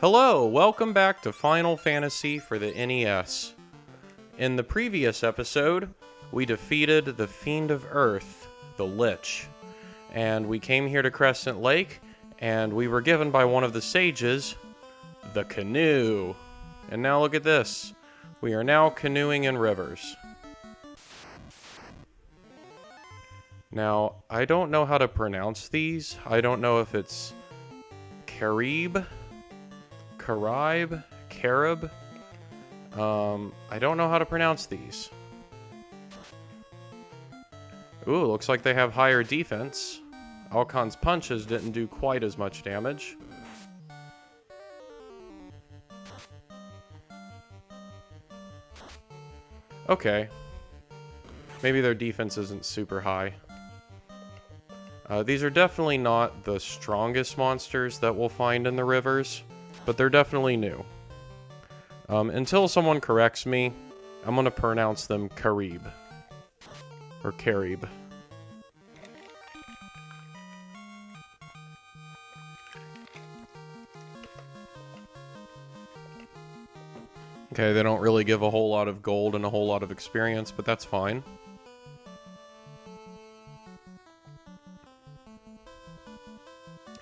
Hello, welcome back to Final Fantasy for the NES. In the previous episode, we defeated the Fiend of Earth, the Lich, and we came here to Crescent Lake, and we were given by one of the sages the canoe. And now look at this. We are now canoeing in rivers. Now, I don't know how to pronounce these. I don't know if it's Carib, Carib. I don't know how to pronounce these. Ooh, looks like they have higher defense. Alcon's punches didn't do quite as much damage. Okay. Maybe their defense isn't super high. These are definitely not the strongest monsters that we'll find in the rivers, but they're definitely new. Until someone corrects me, I'm going to pronounce them Carib. Or Carib. Okay, they don't really give a whole lot of gold and a whole lot of experience, but that's fine.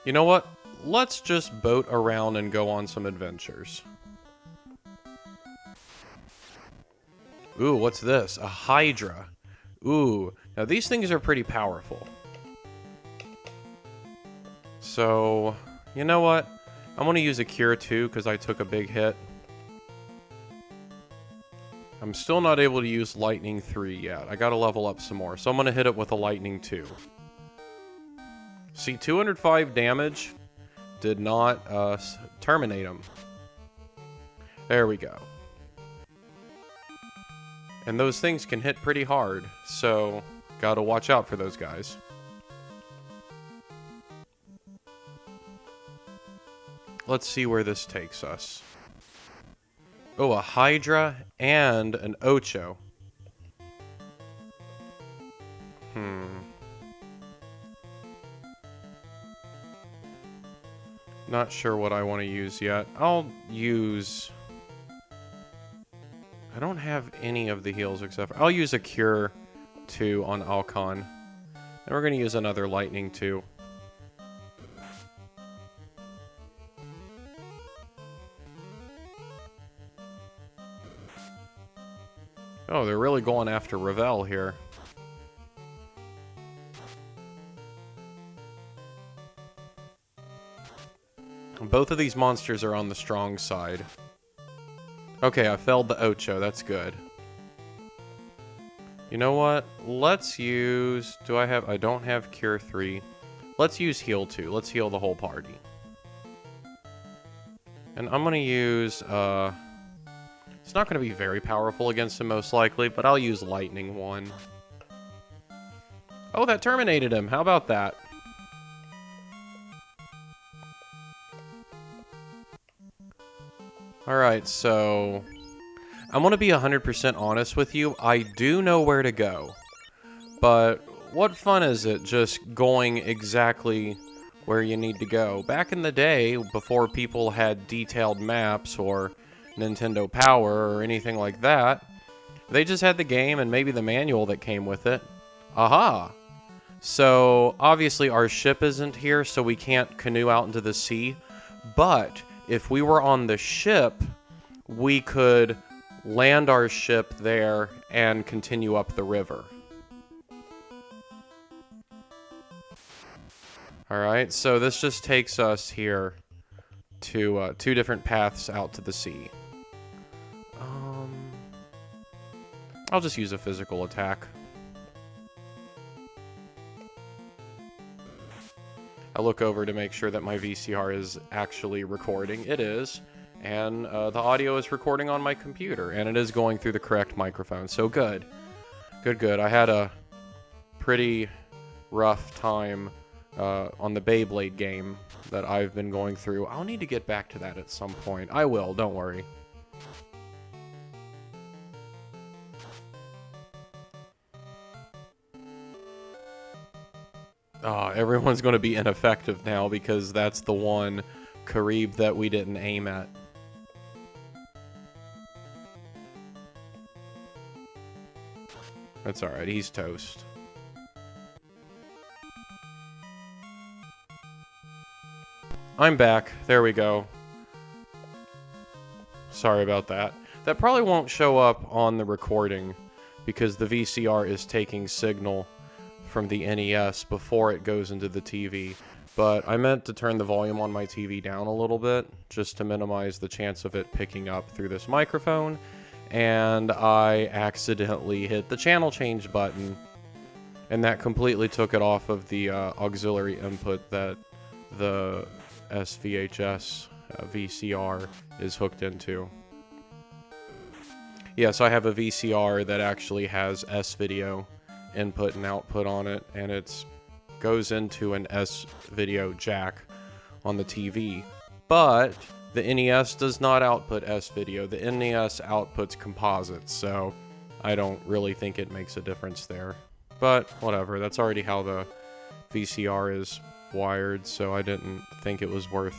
You know what? Let's just boat around and go on some adventures. Ooh, what's this? A Hydra. Ooh, now these things are pretty powerful. So, you know what? I'm going to use a Cure too, because I took a big hit. I'm still not able to use Lightning 3 yet. I gotta level up some more, so I'm going to hit it with a Lightning 2. See, 205 damage did not terminate him. There we go. And those things can hit pretty hard, so gotta watch out for those guys. Let's see where this takes us. Oh, a Hydra and an Ocho. Not sure what I want to use yet. I'll use... I don't have any of the heals except for... I'll use a Cure 2 on Alcon. And we're going to use another Lightning 2. Oh, they're really going after Ravel here. Both of these monsters are on the strong side. Okay, I felled the Ocho. That's good. You know what? Let's use... I don't have Cure 3. Let's use Heal 2. Let's heal the whole party. And I'm going to use... It's not going to be very powerful against him, most likely, but I'll use Lightning 1. Oh, that terminated him. How about that? Alright, so... I'm going to be 100% honest with you. I do know where to go. But what fun is it just going exactly where you need to go? Back in the day, before people had detailed maps or Nintendo Power or anything like that, they just had the game and maybe the manual that came with it. Aha! So, obviously our ship isn't here, so we can't canoe out into the sea. But if we were on the ship, we could land our ship there and continue up the river. Alright, so this just takes us here to 2 different paths out to the sea. I'll just use a physical attack. I look over to make sure that my VCR is actually recording. It is. And the audio is recording on my computer. And it is going through the correct microphone. So good. Good. I had a pretty rough time on the Beyblade game that I've been going through. I'll need to get back to that at some point. I will, don't worry. Everyone's going to be ineffective now because that's the one Karib that we didn't aim at. That's alright, he's toast. I'm back. There we go. Sorry about that. That probably won't show up on the recording because the VCR is taking signal from the NES before it goes into the TV. But I meant to turn the volume on my TV down a little bit just to minimize the chance of it picking up through this microphone. And I accidentally hit the channel change button, and that completely took it off of the auxiliary input that the SVHS VCR is hooked into. Yeah, so I have a VCR that actually has S-video input and output on it, and it goes into an S-video jack on the TV. But the NES does not output S-video. The NES outputs composites, so I don't really think it makes a difference there. But whatever, that's already how the VCR is wired, so I didn't think it was worth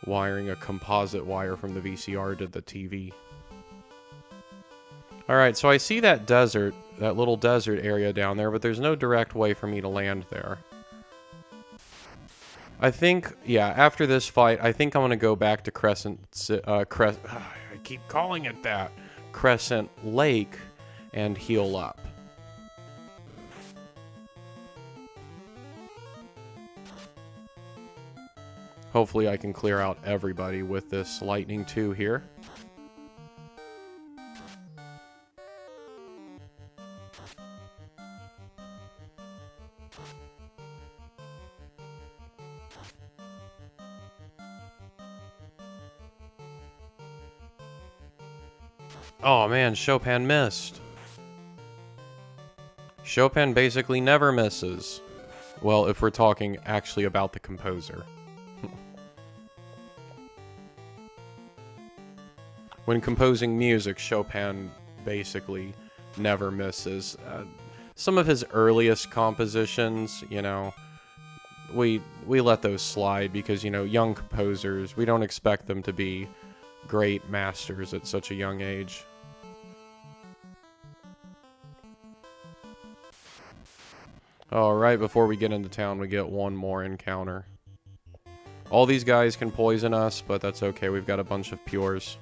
wiring a composite wire from the VCR to the TV. Alright, so I see that desert, that little desert area down there, but there's no direct way for me to land there. I think, yeah, after this fight, I think I'm going to go back to I keep calling it that, Crescent Lake, and heal up. Hopefully I can clear out everybody with this lightning 2 here. Oh man, Chopin missed. Chopin basically never misses. Well, if we're talking actually about the composer. When composing music, Chopin basically never misses. Some of his earliest compositions, you know, we let those slide because, you know, young composers, we don't expect them to be great masters at such a young age. Alright, before we get into town, we get one more encounter. All these guys can poison us, but that's okay, we've got a bunch of pures.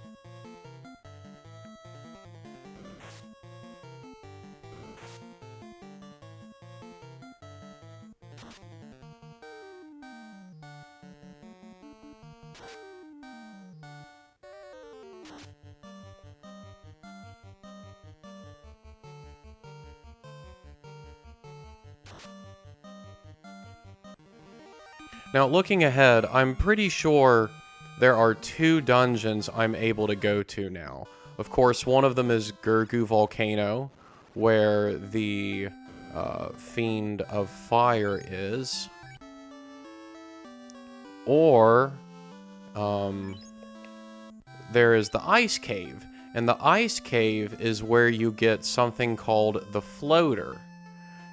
Now, looking ahead, I'm pretty sure there are 2 dungeons I'm able to go to now. Of course, one of them is Gurgu Volcano, where the Fiend of Fire is. Or, there is the Ice Cave. And the Ice Cave is where you get something called the Floater.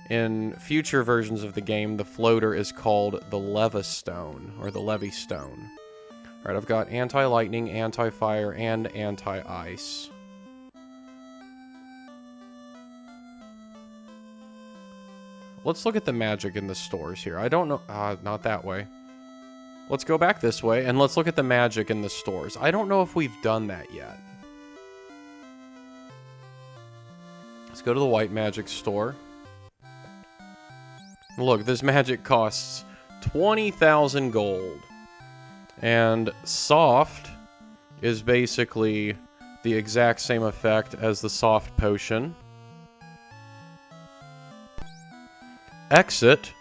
In future versions of the game, the floater is called the Levistone, or the Levystone. Alright, I've got anti-lightning, anti-fire, and anti-ice. Let's look at the magic in the stores here. I don't know... not that way. Let's go back this way, and let's look at the magic in the stores. I don't know if we've done that yet. Let's go to the white magic store. Look, this magic costs 20,000 gold. And soft is basically the exact same effect as the soft potion. Exit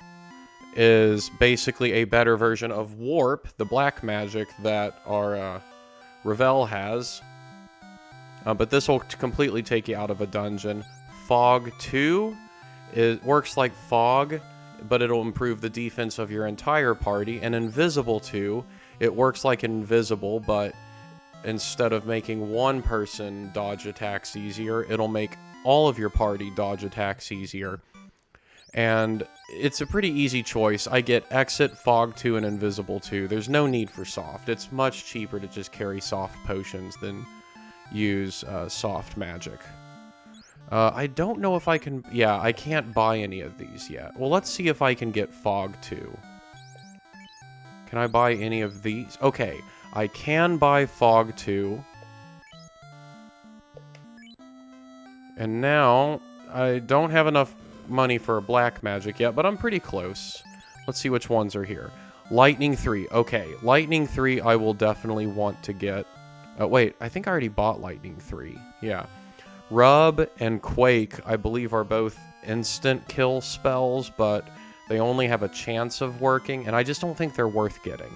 is basically a better version of warp, the black magic that our Ravel has. But this will completely take you out of a dungeon. Fog 2 works like fog, but it'll improve the defense of your entire party. And Invisible 2, it works like Invisible, but instead of making one person dodge attacks easier, it'll make all of your party dodge attacks easier. And it's a pretty easy choice. I get Exit, Fog 2, and Invisible 2. There's no need for Soft. It's much cheaper to just carry Soft potions than use Soft magic. I don't know if I can... Yeah, I can't buy any of these yet. Well, let's see if I can get Fog 2. Can I buy any of these? Okay, I can buy Fog 2. And now, I don't have enough money for a black magic yet, but I'm pretty close. Let's see which ones are here. Lightning 3. Okay, Lightning 3 I will definitely want to get. Wait, I think I already bought Lightning 3. Yeah. Rub and Quake, I believe, are both instant kill spells, but they only have a chance of working, and I just don't think they're worth getting.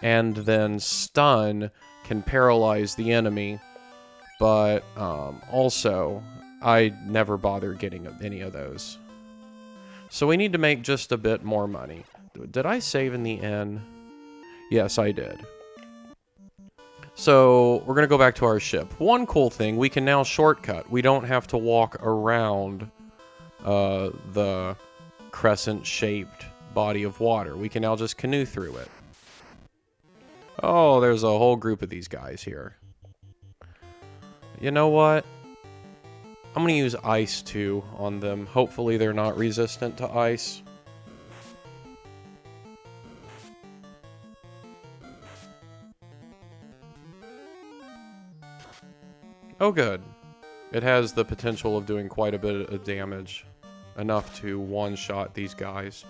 And then Stun can paralyze the enemy, but also, I never bother getting any of those. So we need to make just a bit more money. Did I save in the inn? Yes, I did. So we're going to go back to our ship. One cool thing, we can now shortcut. We don't have to walk around the crescent-shaped body of water. We can now just canoe through it. Oh, there's a whole group of these guys here. You know what? I'm going to use Ice 2 on them. Hopefully they're not resistant to ice. Oh, good. It has the potential of doing quite a bit of damage. Enough to one-shot these guys.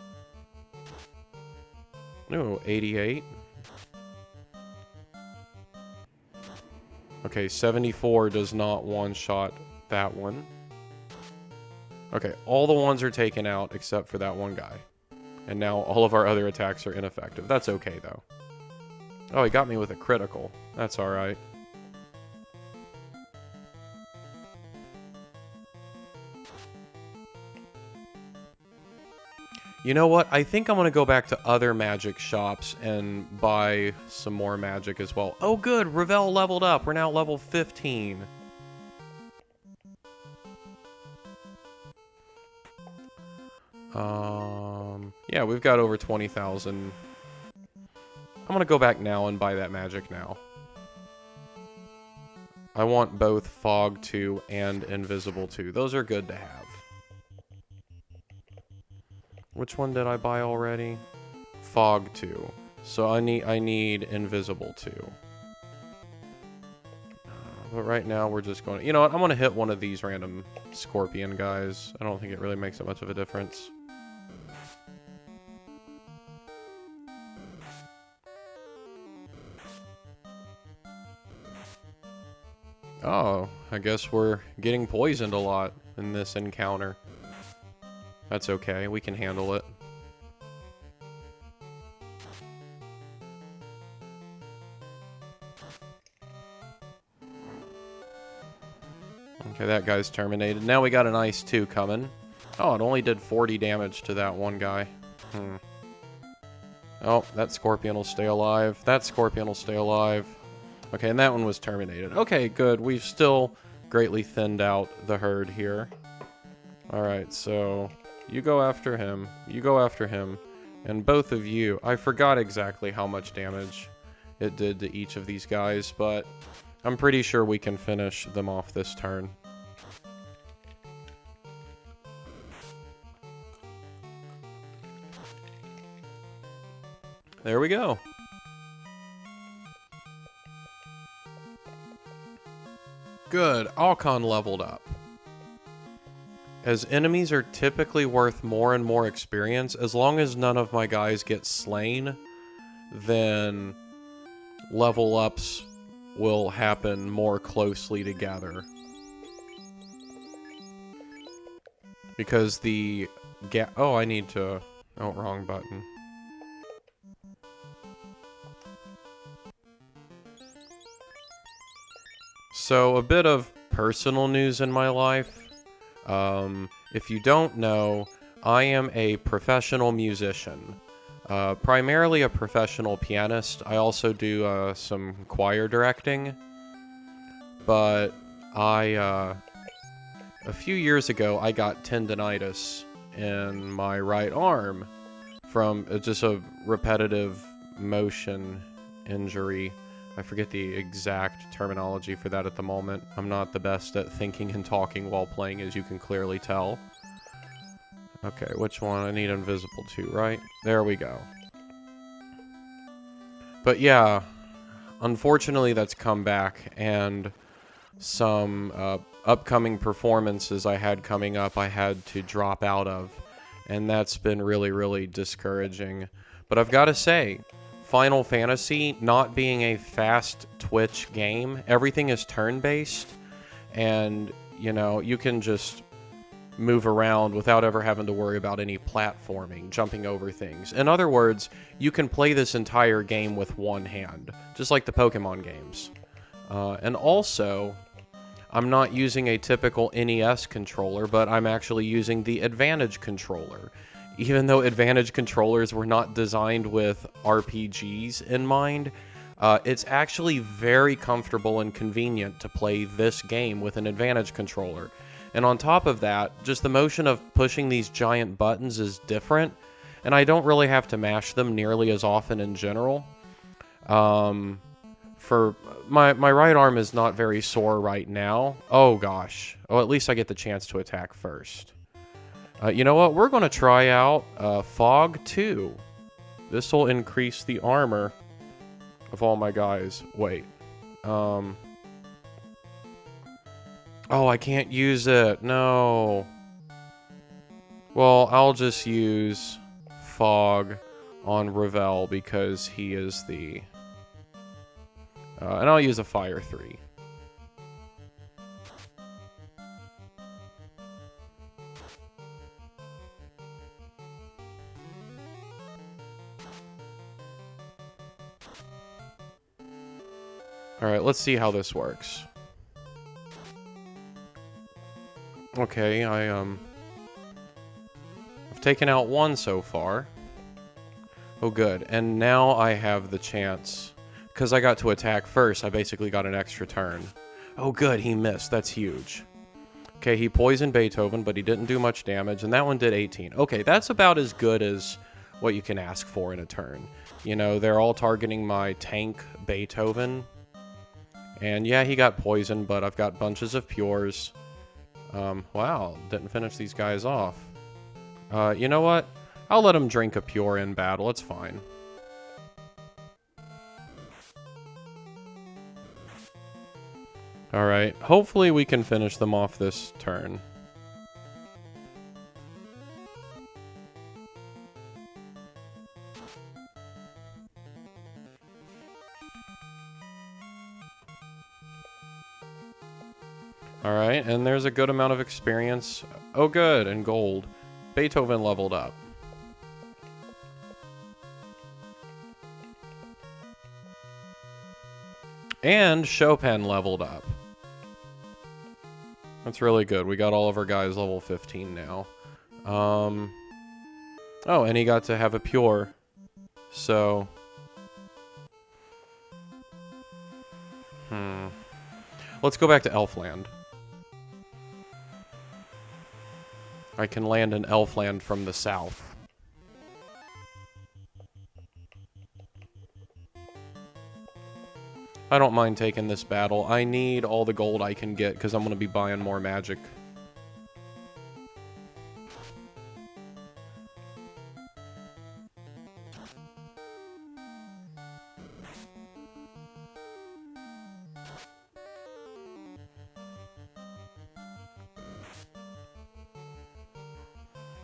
Ooh, 88. Okay, 74 does not one-shot that one. Okay, all the ones are taken out except for that one guy. And now all of our other attacks are ineffective. That's okay, though. Oh, he got me with a critical. That's alright. You know what? I think I'm going to go back to other magic shops and buy some more magic as well. Oh, good! Ravel leveled up. We're now level 15. Yeah, we've got over 20,000. I'm going to go back now and buy that magic now. I want both Fog 2 and Invisible 2. Those are good to have. Which one did I buy already? Fog 2. So I need Invisible 2. But right now we're just going to... You know what? I'm going to hit one of these random scorpion guys. I don't think it really makes that much of a difference. Oh, I guess we're getting poisoned a lot in this encounter. That's okay, we can handle it. Okay, that guy's terminated. Now we got an Ice 2 coming. Oh, it only did 40 damage to that one guy. Oh, that scorpion will stay alive. That scorpion will stay alive. Okay, and that one was terminated. Okay, good. We've still greatly thinned out the herd here. Alright, so... You go after him. You go after him. And both of you... I forgot exactly how much damage it did to each of these guys, but I'm pretty sure we can finish them off this turn. There we go. Good. Alcon leveled up. As enemies are typically worth more and more experience, as long as none of my guys get slain, then level ups will happen more closely together. Because the oh, I need to... Oh, wrong button. So, a bit of personal news in my life. If you don't know, I am a professional musician. Primarily a professional pianist. I also do some choir directing. But a few years ago, I got tendinitis in my right arm from just a repetitive motion injury. I forget the exact terminology for that at the moment. I'm not the best at thinking and talking while playing, as you can clearly tell. Okay, which one? I need invisible too, right? There we go. But yeah, unfortunately that's come back, and some upcoming performances I had coming up I had to drop out of, and that's been really, really discouraging. But I've got to say, Final Fantasy, not being a fast twitch game, everything is turn-based, and, you know, you can just move around without ever having to worry about any platforming, jumping over things. In other words, you can play this entire game with one hand, just like the Pokemon games. And also, I'm not using a typical NES controller, but I'm actually using the Advantage controller. Even though Advantage controllers were not designed with RPGs in mind, it's actually very comfortable and convenient to play this game with an Advantage controller. And on top of that, just the motion of pushing these giant buttons is different, and I don't really have to mash them nearly as often in general. For my right arm is not very sore right now. Oh gosh. Oh, at least I get the chance to attack first. You know what? We're going to try out Fog 2. This will increase the armor of all my guys. Wait. Oh, I can't use it. No. Well, I'll just use Fog on Ravel because he is the... and I'll use a Fire 3. Alright, let's see how this works. Okay, I've taken out one so far. Oh good, and now I have the chance, because I got to attack first, I basically got an extra turn. Oh good, he missed, that's huge. Okay, he poisoned Beethoven, but he didn't do much damage, and that one did 18. Okay, that's about as good as what you can ask for in a turn. You know, they're all targeting my tank Beethoven. And yeah, he got poisoned, but I've got bunches of pures. Wow, didn't finish these guys off. You know what? I'll let him drink a pure in battle, it's fine. Alright, hopefully we can finish them off this turn. Alright, and there's a good amount of experience. Oh good, and gold. Beethoven leveled up. And Chopin leveled up. That's really good. We got all of our guys level 15 now. Oh, and he got to have a pure. So... Let's go back to Elfland. I can land in Elfland from the south. I don't mind taking this battle. I need all the gold I can get because I'm going to be buying more magic.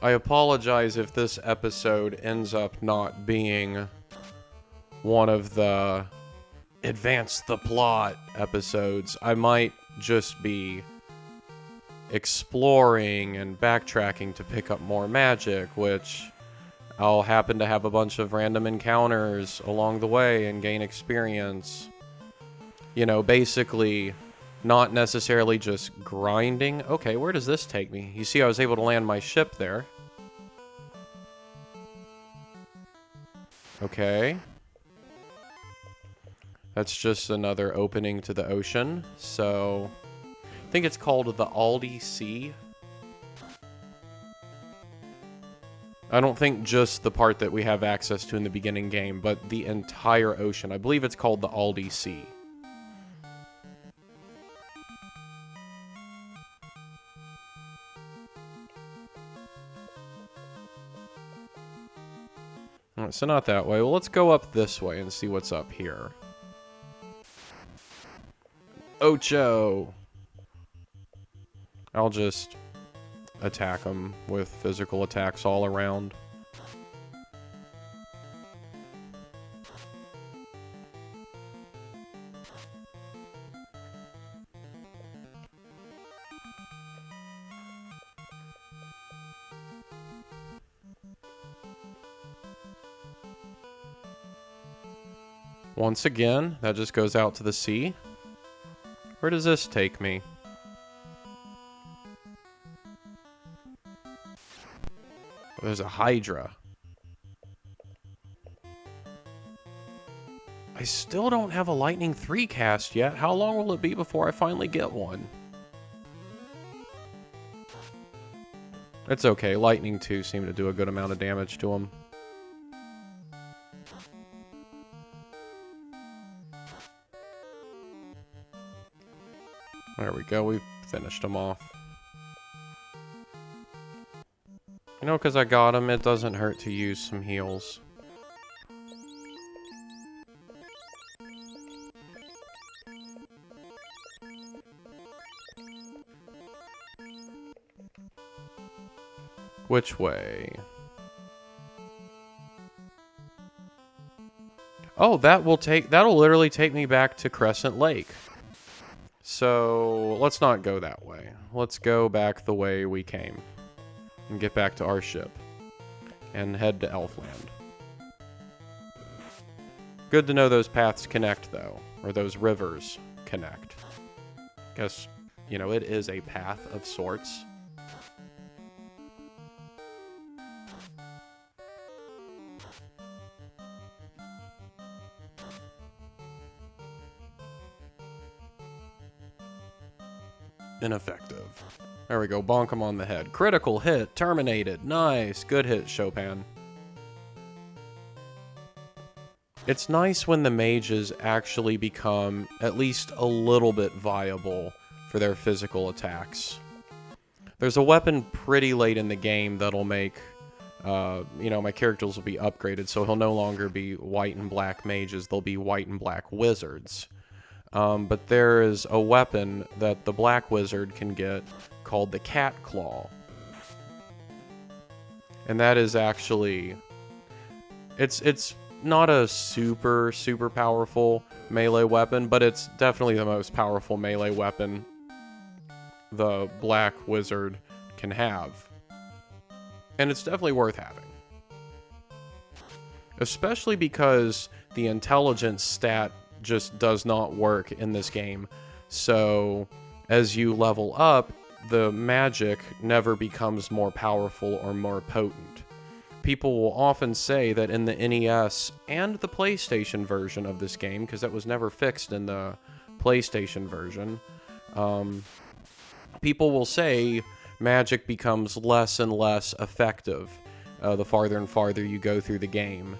I apologize if this episode ends up not being one of the advance the plot episodes. I might just be exploring and backtracking to pick up more magic, which I'll happen to have a bunch of random encounters along the way and gain experience. You know, basically not necessarily just grinding. Okay, where does this take me? You see, I was able to land my ship there. Okay. That's just another opening to the ocean. So, I think it's called the Aldi Sea. I don't think just the part that we have access to in the beginning game, but the entire ocean. I believe it's called the Aldi Sea. Alright, so not that way. Well, let's go up this way and see what's up here. Ocho! I'll just attack them with physical attacks all around. Once again, that just goes out to the sea. Where does this take me? There's a Hydra. I still don't have a Lightning 3 cast yet. How long will it be before I finally get one? It's okay. Lightning 2 seemed to do a good amount of damage to him. There we go. We've finished him off. You know, because I got him, it doesn't hurt to use some heals. Which way? Oh, that'll literally take me back to Crescent Lake. So, let's not go that way. Let's go back the way we came. And get back to our ship. And head to Elfland. Good to know those paths connect, though. Or those rivers connect. Guess, you know, it is a path of sorts. Ineffective. There we go, bonk him on the head. Critical hit, terminated. Nice, good hit, Chopin. It's nice when the mages actually become at least a little bit viable for their physical attacks. There's a weapon pretty late in the game that'll make, you know, my characters will be upgraded, so he'll no longer be white and black mages, they'll be white and black wizards. But there is a weapon that the black wizard can get called the Cat Claw. And that is actually... It's not a super powerful melee weapon, but it's definitely the most powerful melee weapon the black wizard can have. And it's definitely worth having. Especially because the intelligence stat just does not work in this game. So as you level up, the magic never becomes more powerful or more potent. People will often say that in the NES and the PlayStation version of this game, because that was never fixed in the PlayStation version, people will say magic becomes less and less effective the farther and farther you go through the game.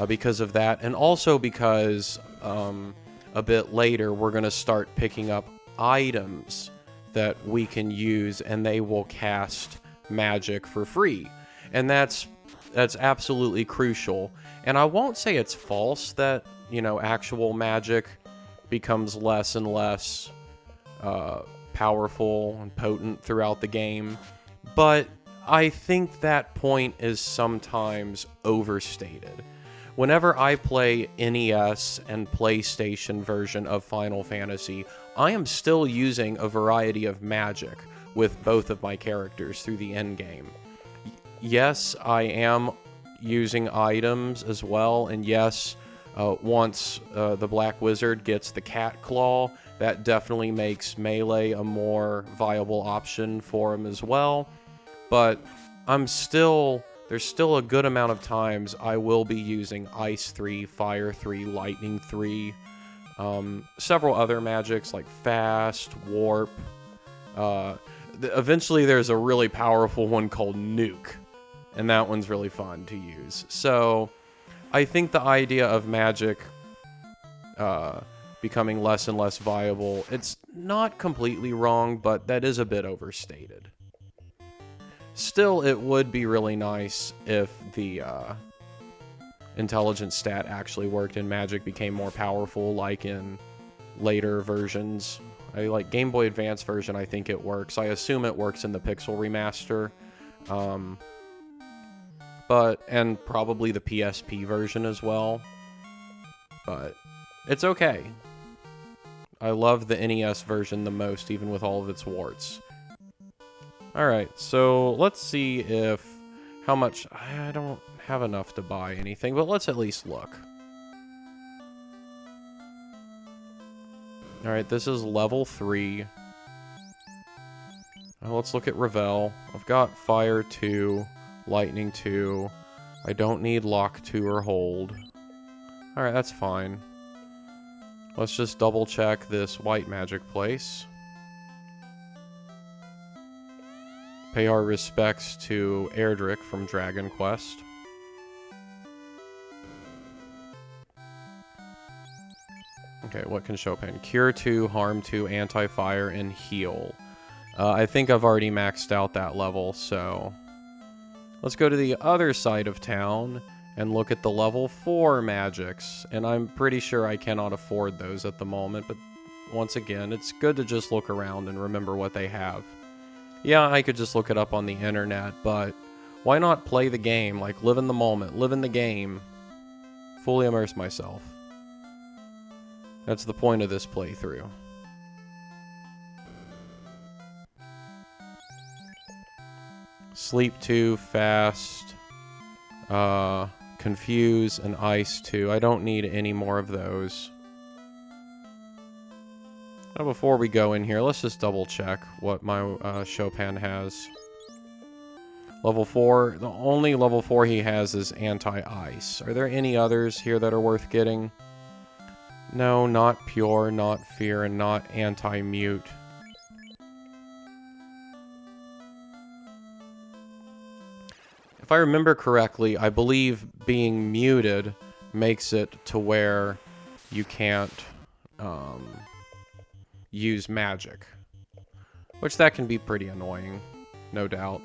Because of that, and also because a bit later we're going to start picking up items that we can use, and they will cast magic for free. And that's absolutely crucial. And I won't say it's false that, you know, actual magic becomes less and less powerful and potent throughout the game, but I think that point is sometimes overstated. Whenever I play NES and PlayStation version of Final Fantasy, I am still using a variety of magic with both of my characters through the endgame. Yes, I am using items as well, and yes, once the Black Wizard gets the Cat Claw, that definitely makes melee a more viable option for him as well, but there's still a good amount of times I will be using Ice 3, Fire 3, Lightning 3, several other magics like Fast, Warp. Eventually there's a really powerful one called Nuke, and that one's really fun to use. So I think the idea of magic becoming less and less viable, it's not completely wrong, but that is a bit overstated. Still, it would be really nice if the intelligence stat actually worked and magic became more powerful, like in later versions. Like Game Boy Advance version, I think it works. I assume it works in the Pixel remaster. And probably the PSP version as well. But it's okay. I love the NES version the most, even with all of its warts. Alright, so let's see how much... I don't have enough to buy anything, but let's at least look. Alright, this is level 3. Let's look at Revel. I've got Fire 2, Lightning 2. I don't need Lock 2 or Hold. Alright, that's fine. Let's just double check this white magic place. Pay our respects to Erdrick from Dragon Quest. Okay, what can Chopin? Cure 2, Harm 2, Anti-Fire, and Heal. I think I've already maxed out that level, so... Let's go to the other side of town and look at the level 4 magics. And I'm pretty sure I cannot afford those at the moment, but once again, it's good to just look around and remember what they have. Yeah, I could just look it up on the internet, but why not play the game? Like, live in the moment, live in the game. Fully immerse myself. That's the point of this playthrough. Sleep 2, Fast, Confuse, and Ice 2. I don't need any more of those. Now before we go in here, let's just double check what my Chopin has. Level 4, the only level 4 he has is Anti-Ice. Are there any others here that are worth getting? No, not Pure, not Fear, and not Anti-Mute. If I remember correctly, I believe being muted makes it to where you can't use magic. Which that can be pretty annoying, no doubt.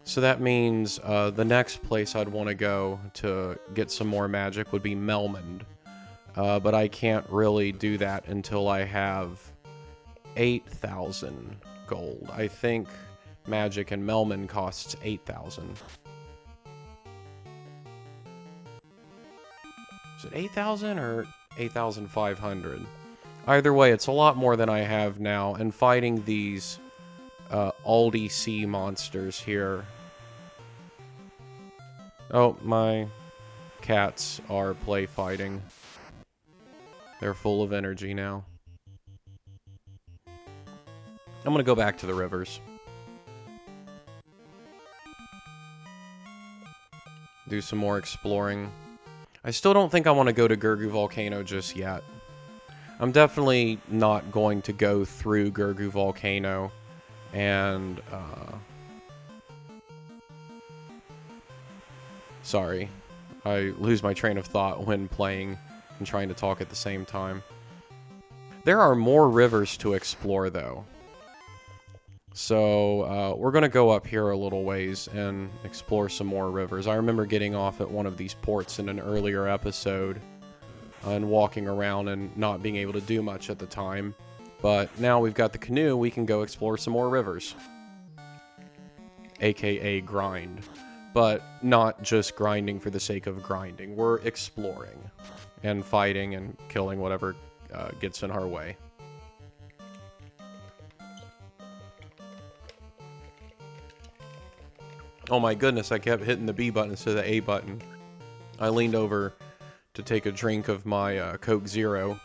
So that means the next place I'd want to go to get some more magic would be Melmond. But I can't really do that until I have 8,000 gold. I think magic in Melmond costs 8,000. Is it 8,000 or 8,500? Either way, it's a lot more than I have now, and fighting these Aldi sea monsters here. Oh, my cats are play fighting. They're full of energy now. I'm gonna go back to the rivers. Do some more exploring. I still don't think I want to go to Gurgu Volcano just yet. I'm definitely not going to go through Gurgu Volcano and, sorry. I lose my train of thought when playing and trying to talk at the same time. There are more rivers to explore, though. So, we're going to go up here a little ways and explore some more rivers. I remember getting off at one of these ports in an earlier episode and walking around and not being able to do much at the time. But now we've got the canoe, we can go explore some more rivers. AKA grind. But not just grinding for the sake of grinding. We're exploring and fighting and killing whatever gets in our way. Oh my goodness, I kept hitting the B button instead of the A button. I leaned over to take a drink of my Coke Zero,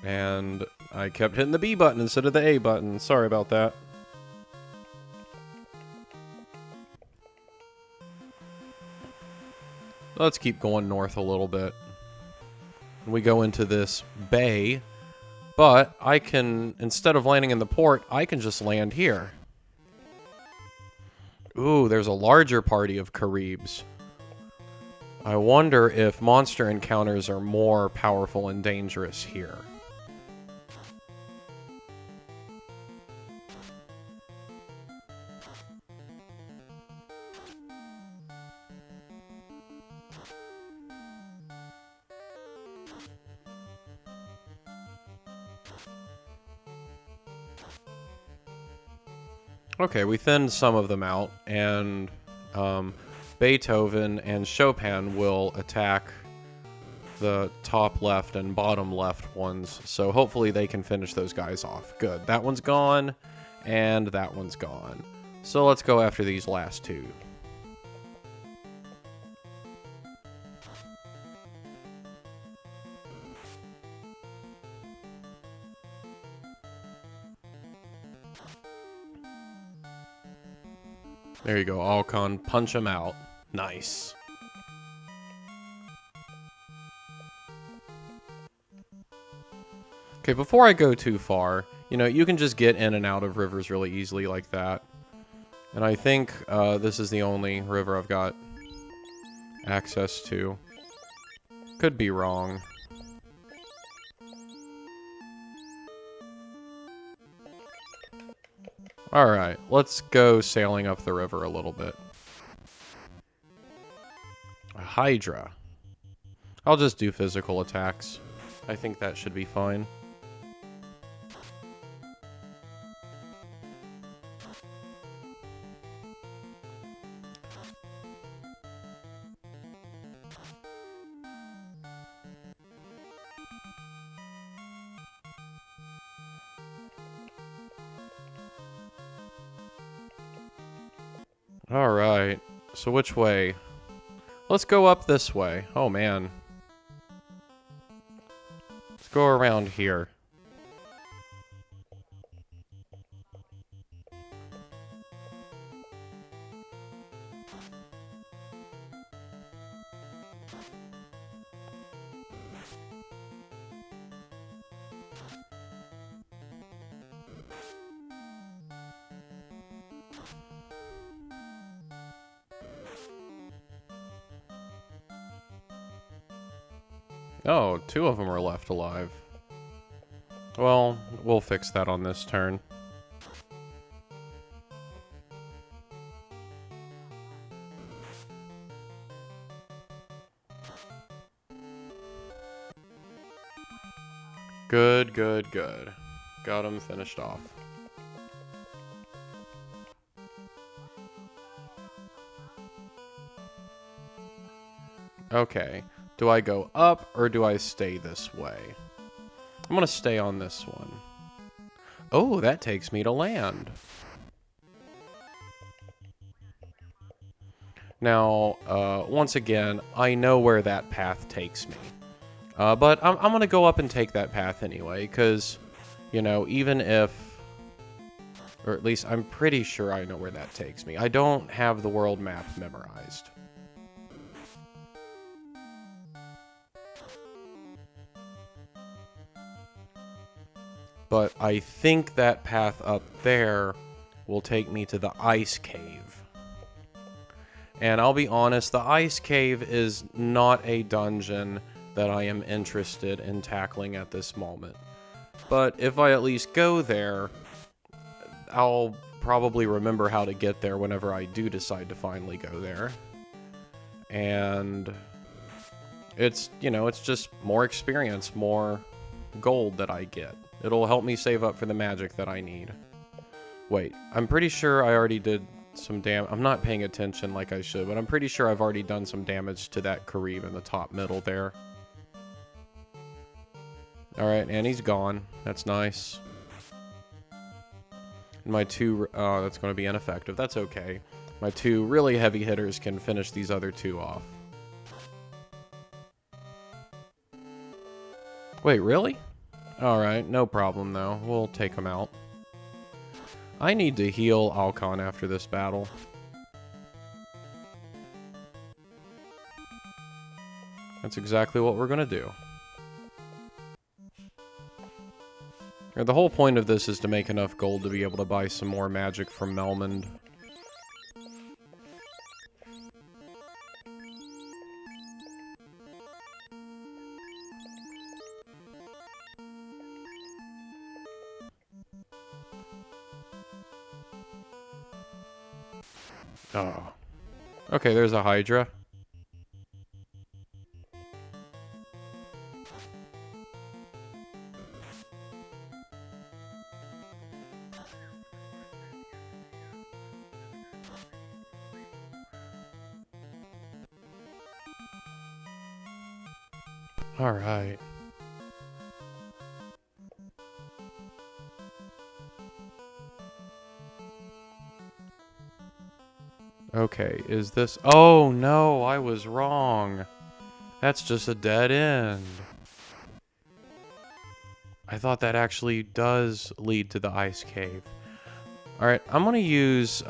and I kept hitting the B button instead of the A button. Sorry about that. Let's keep going north a little bit. We go into this bay, but I can, instead of landing in the port, I can just land here. Ooh, there's a larger party of Caribs. I wonder if monster encounters are more powerful and dangerous here. Okay, we thinned some of them out, and Beethoven and Chopin will attack the top left and bottom left ones, so hopefully they can finish those guys off. Good. That one's gone, and that one's gone. So let's go after these last two. There you go, Alcon. Punch him out. Nice. Okay, before I go too far, you know, you can just get in and out of rivers really easily like that. And I think this is the only river I've got access to. Could be wrong. Alright, let's go sailing up the river a little bit. A Hydra. I'll just do physical attacks. I think that should be fine. Alright, so which way? Let's go up this way. Oh man. Let's go around here. Oh, two of them are left alive. Well, we'll fix that on this turn. Good, good, good. Got him finished off. Okay. Do I go up or do I stay this way? I'm gonna stay on this one. Oh, that takes me to land. Now, once again, I know where that path takes me. But I'm gonna go up and take that path anyway, because, you know, even if... Or at least I'm pretty sure I know where that takes me. I don't have the world map memorized. But I think that path up there will take me to the ice cave. And I'll be honest, the ice cave is not a dungeon that I am interested in tackling at this moment. But if I at least go there, I'll probably remember how to get there whenever I do decide to finally go there. And it's, you know, it's just more experience, more gold that I get. It'll help me save up for the magic that I need. Wait, I'm pretty sure I already did some damage. I'm not paying attention like I should, but I'm pretty sure I've already done some damage to that Carib in the top middle there. Alright, and he's gone. That's nice. And my two... that's going to be ineffective. That's okay. My two really heavy hitters can finish these other two off. Wait, really? Alright, no problem though. We'll take him out. I need to heal Alcon after this battle. That's exactly what we're gonna do. The whole point of this is to make enough gold to be able to buy some more magic from Melmond. Oh. Okay, there's a Hydra. Alright. Okay, is this... Oh, no, I was wrong. That's just a dead end. I thought that actually does lead to the ice cave. Alright, I'm gonna use,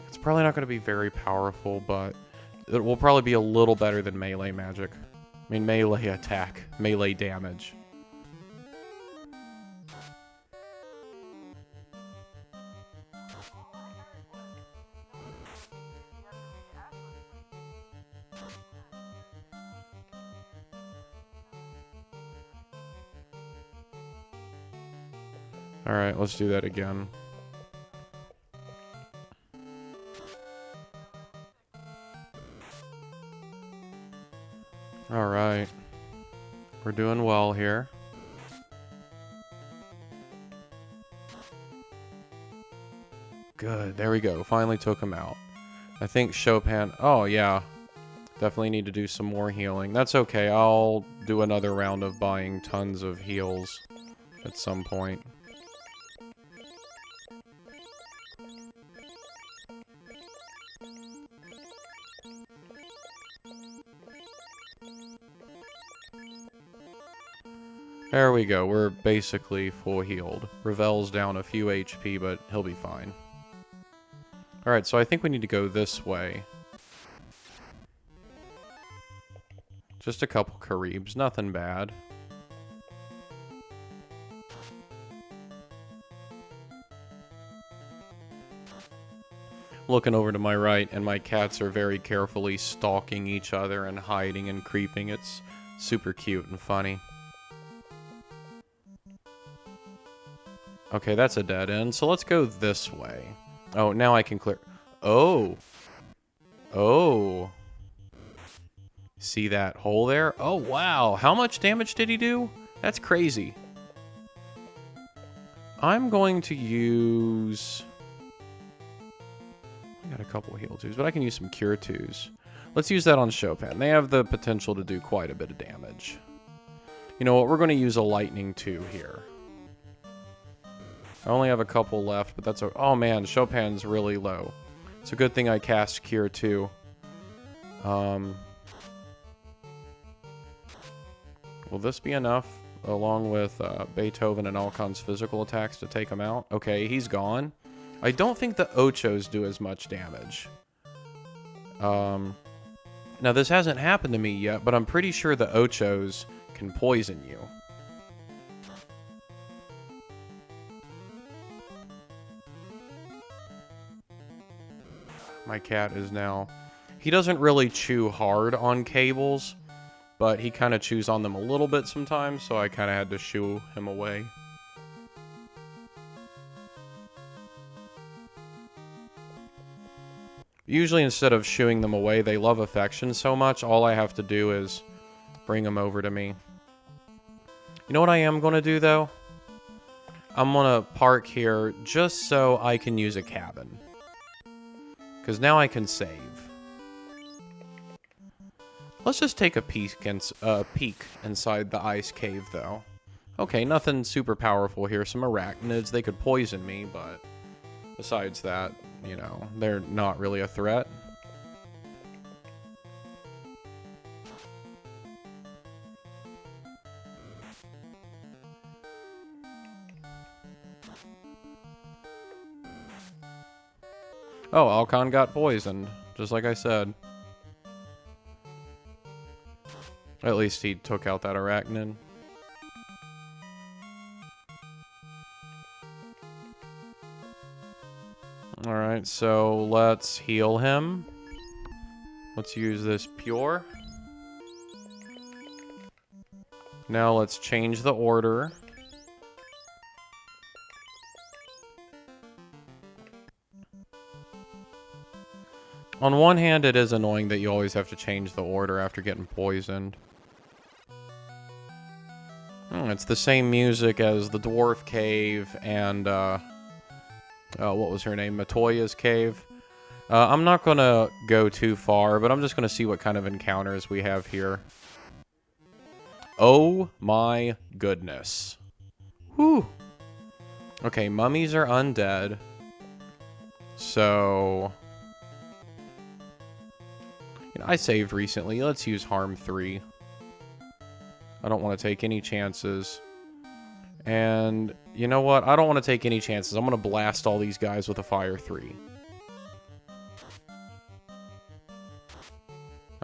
It's probably not gonna be very powerful, but it will probably be a little better than melee magic. I mean, melee attack. Melee damage. Alright, let's do that again. Alright. We're doing well here. Good, there we go. Finally took him out. I think Chopin... Oh, yeah. Definitely need to do some more healing. That's okay, I'll do another round of buying tons of heals at some point. There we go, we're basically full healed. Ravel's down a few HP, but he'll be fine. Alright, so I think we need to go this way. Just a couple Caribs, nothing bad. Looking over to my right, and my cats are very carefully stalking each other and hiding and creeping. It's super cute and funny. Okay, that's a dead end, so let's go this way. Oh, now I can clear... Oh! Oh! See that hole there? Oh, wow! How much damage did he do? That's crazy. I'm going to use... I got a couple heal 2s, but I can use some cure 2s. Let's use that on Chopin. They have the potential to do quite a bit of damage. You know what? We're going to use a lightning 2 here. I only have a couple left, but that's... Oh, man, Chopin's really low. It's a good thing I cast Cure 2. Will this be enough, along with Beethoven and Alcon's physical attacks, to take him out? Okay, he's gone. I don't think the Ochos do as much damage. Now, this hasn't happened to me yet, but I'm pretty sure the Ochos can poison you. My cat is now... He doesn't really chew hard on cables, but he kind of chews on them a little bit sometimes, so I kind of had to shoo him away. Usually instead of shooing them away, they love affection so much, all I have to do is bring them over to me. You know what I am going to do, though? I'm going to park here just so I can use a cabin. Because now I can save. Let's just take a peek inside the ice cave, though. Okay, nothing super powerful here. Some arachnids, they could poison me, but besides that, you know, they're not really a threat. Oh, Alcon got poisoned, just like I said. At least he took out that arachnid. Alright, so let's heal him. Let's use this pure. Now let's change the order. On one hand, it is annoying that you always have to change the order after getting poisoned. It's the same music as the Dwarf Cave and, what was her name? Matoya's Cave. I'm not going to go too far, but I'm just going to see what kind of encounters we have here. Oh my goodness. Whew. Okay, mummies are undead. So... You know, I saved recently. Let's use Harm 3. I don't want to take any chances. And you know what? I don't want to take any chances. I'm going to blast all these guys with a Fire 3.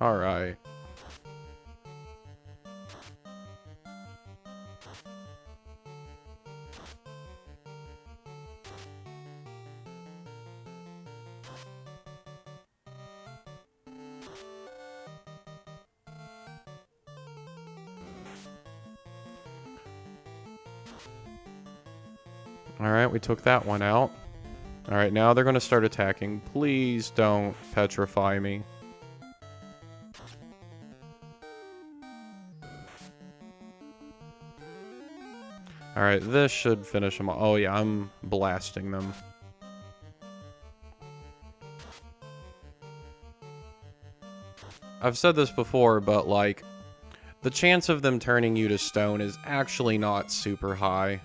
Alright. Alright, we took that one out. Alright, now they're going to start attacking. Please don't petrify me. Alright, this should finish them. Oh yeah, I'm blasting them. I've said this before, but like, the chance of them turning you to stone is actually not super high.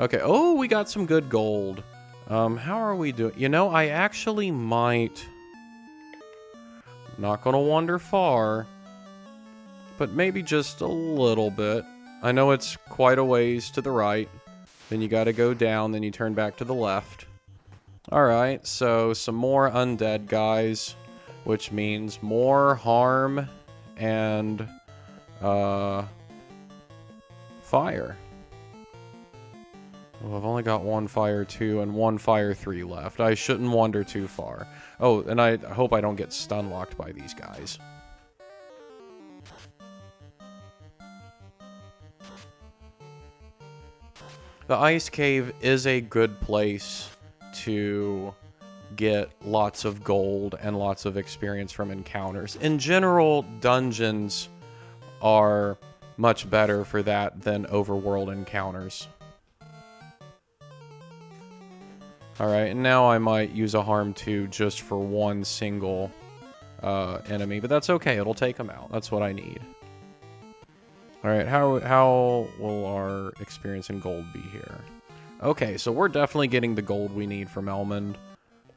Okay, oh, we got some good gold. How are we doing? You know, I actually might... Not gonna wander far, but maybe just a little bit. I know it's quite a ways to the right. Then you gotta go down, then you turn back to the left. Alright, so some more undead guys, which means more harm and, fire. Well, I've only got one Fire 2 and one Fire 3 left. I shouldn't wander too far. Oh, and I hope I don't get stun locked by these guys. The Ice Cave is a good place to get lots of gold and lots of experience from encounters. In general, dungeons are much better for that than overworld encounters. Alright, and now I might use a Harm 2 just for one single enemy, but that's okay, it'll take them out. That's what I need. Alright, how will our experience in gold be here? Okay, so we're definitely getting the gold we need from Elmond.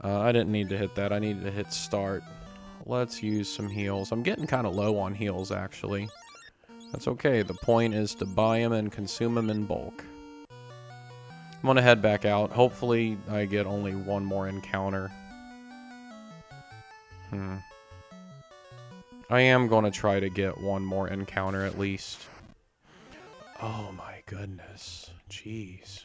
I didn't need to hit that, I needed to hit start. Let's use some heals. I'm getting kind of low on heals, actually. That's okay, the point is to buy them and consume them in bulk. I'm gonna head back out. Hopefully, I get only one more encounter. I am gonna try to get one more encounter at least. Oh my goodness. Jeez.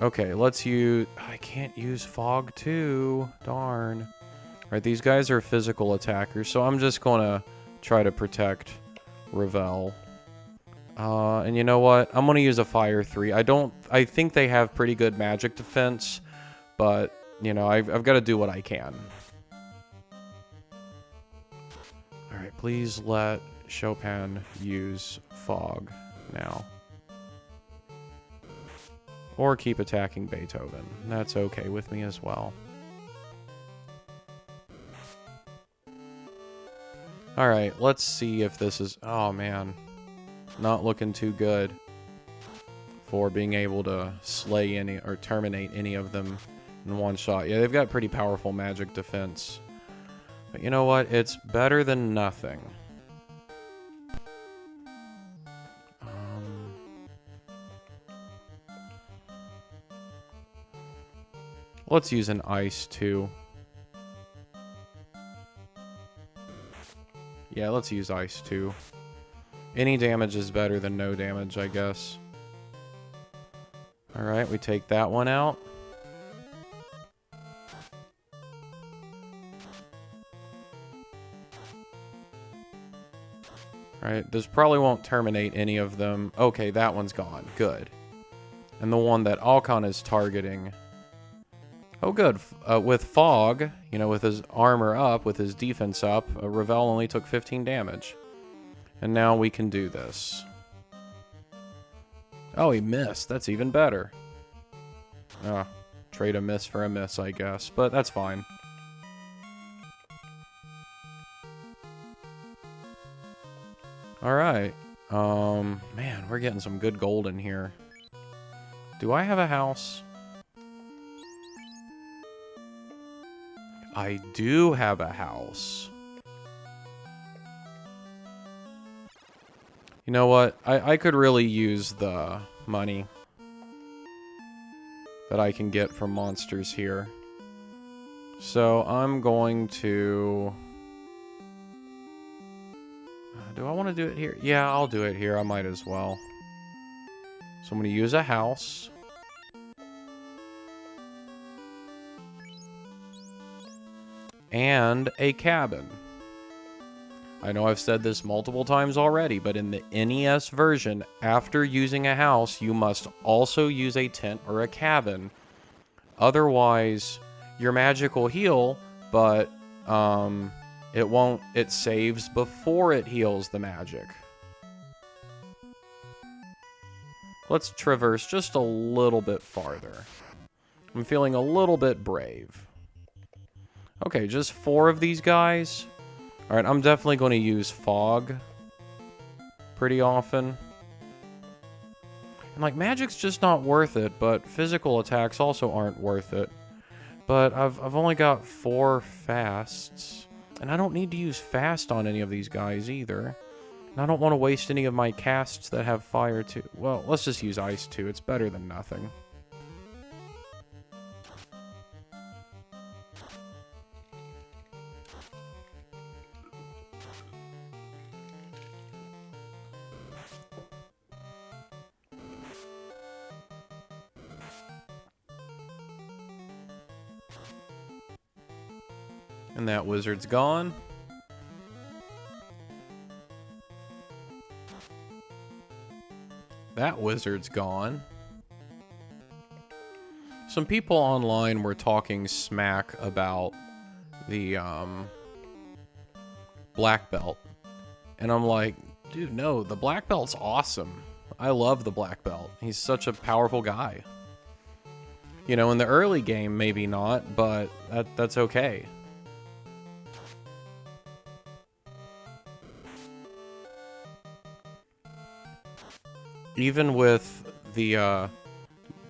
Okay, let's use... I can't use Fog 2. Darn. Alright, these guys are physical attackers, so I'm just gonna try to protect Ravel. And you know what? I'm gonna use a Fire 3. I think they have pretty good magic defense, but, you know, I've got to do what I can. Alright, please let Chopin use Fog now. Or keep attacking Beethoven. That's okay with me as well. Alright, let's see if this is... Oh, man. Not looking too good for being able to slay any or terminate any of them in one shot. Yeah, they've got pretty powerful magic defense. But you know what? It's better than nothing. let's use an ice too. Yeah, let's use ice too. Any damage is better than no damage, I guess. Alright, we take that one out. Alright, this probably won't terminate any of them. Okay, that one's gone. Good. And the one that Alcon is targeting... Oh, good. With Fog, you know, with his armor up, with his defense up, Ravel only took 15 damage. And now we can do this. Oh, he missed. That's even better. Trade a miss for a miss, I guess. But that's fine. Alright. Man, we're getting some good gold in here. Do I have a house? I do have a house. You know what? I could really use the money that I can get from monsters here. So I'm going to... do I want to do it here? Yeah, I'll do it here. I might as well. So I'm going to use a house. And a cabin. I know I've said this multiple times already, but in the NES version, after using a house, you must also use a tent or a cabin. Otherwise, your magic will heal, but it won't. It saves before it heals the magic. Let's traverse just a little bit farther. I'm feeling a little bit brave. Okay, just 4 of these guys. Alright, I'm definitely going to use Fog pretty often. And, like, magic's just not worth it, but physical attacks also aren't worth it. But I've only got 4 fasts. And I don't need to use fast on any of these guys either. And I don't want to waste any of my casts that have fire too. Well, let's just use ice too. It's better than nothing. And that wizard's gone. That wizard's gone. Some people online were talking smack about the black belt. And I'm like, dude, no, the black belt's awesome. I love the black belt. He's such a powerful guy. You know, in the early game, maybe not, but that's okay. Even with the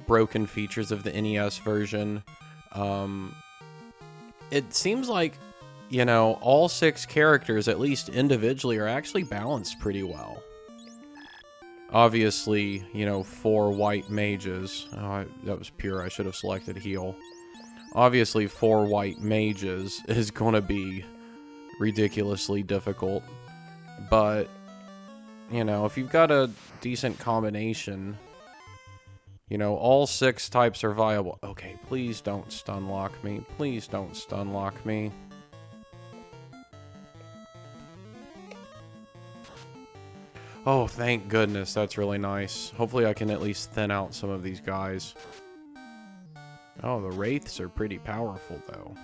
broken features of the NES version, it seems like, you know, all 6 characters, at least individually, are actually balanced pretty well. Obviously, you know, 4 white mages. Oh, that was pure. I should have selected heal. Obviously, 4 white mages is going to be ridiculously difficult. But... you know, if you've got a decent combination, you know, all 6 types are viable. Okay, please don't stun lock me. Please don't stun lock me. Oh, thank goodness. That's really nice. Hopefully I can at least thin out some of these guys. Oh, the wraiths are pretty powerful, though.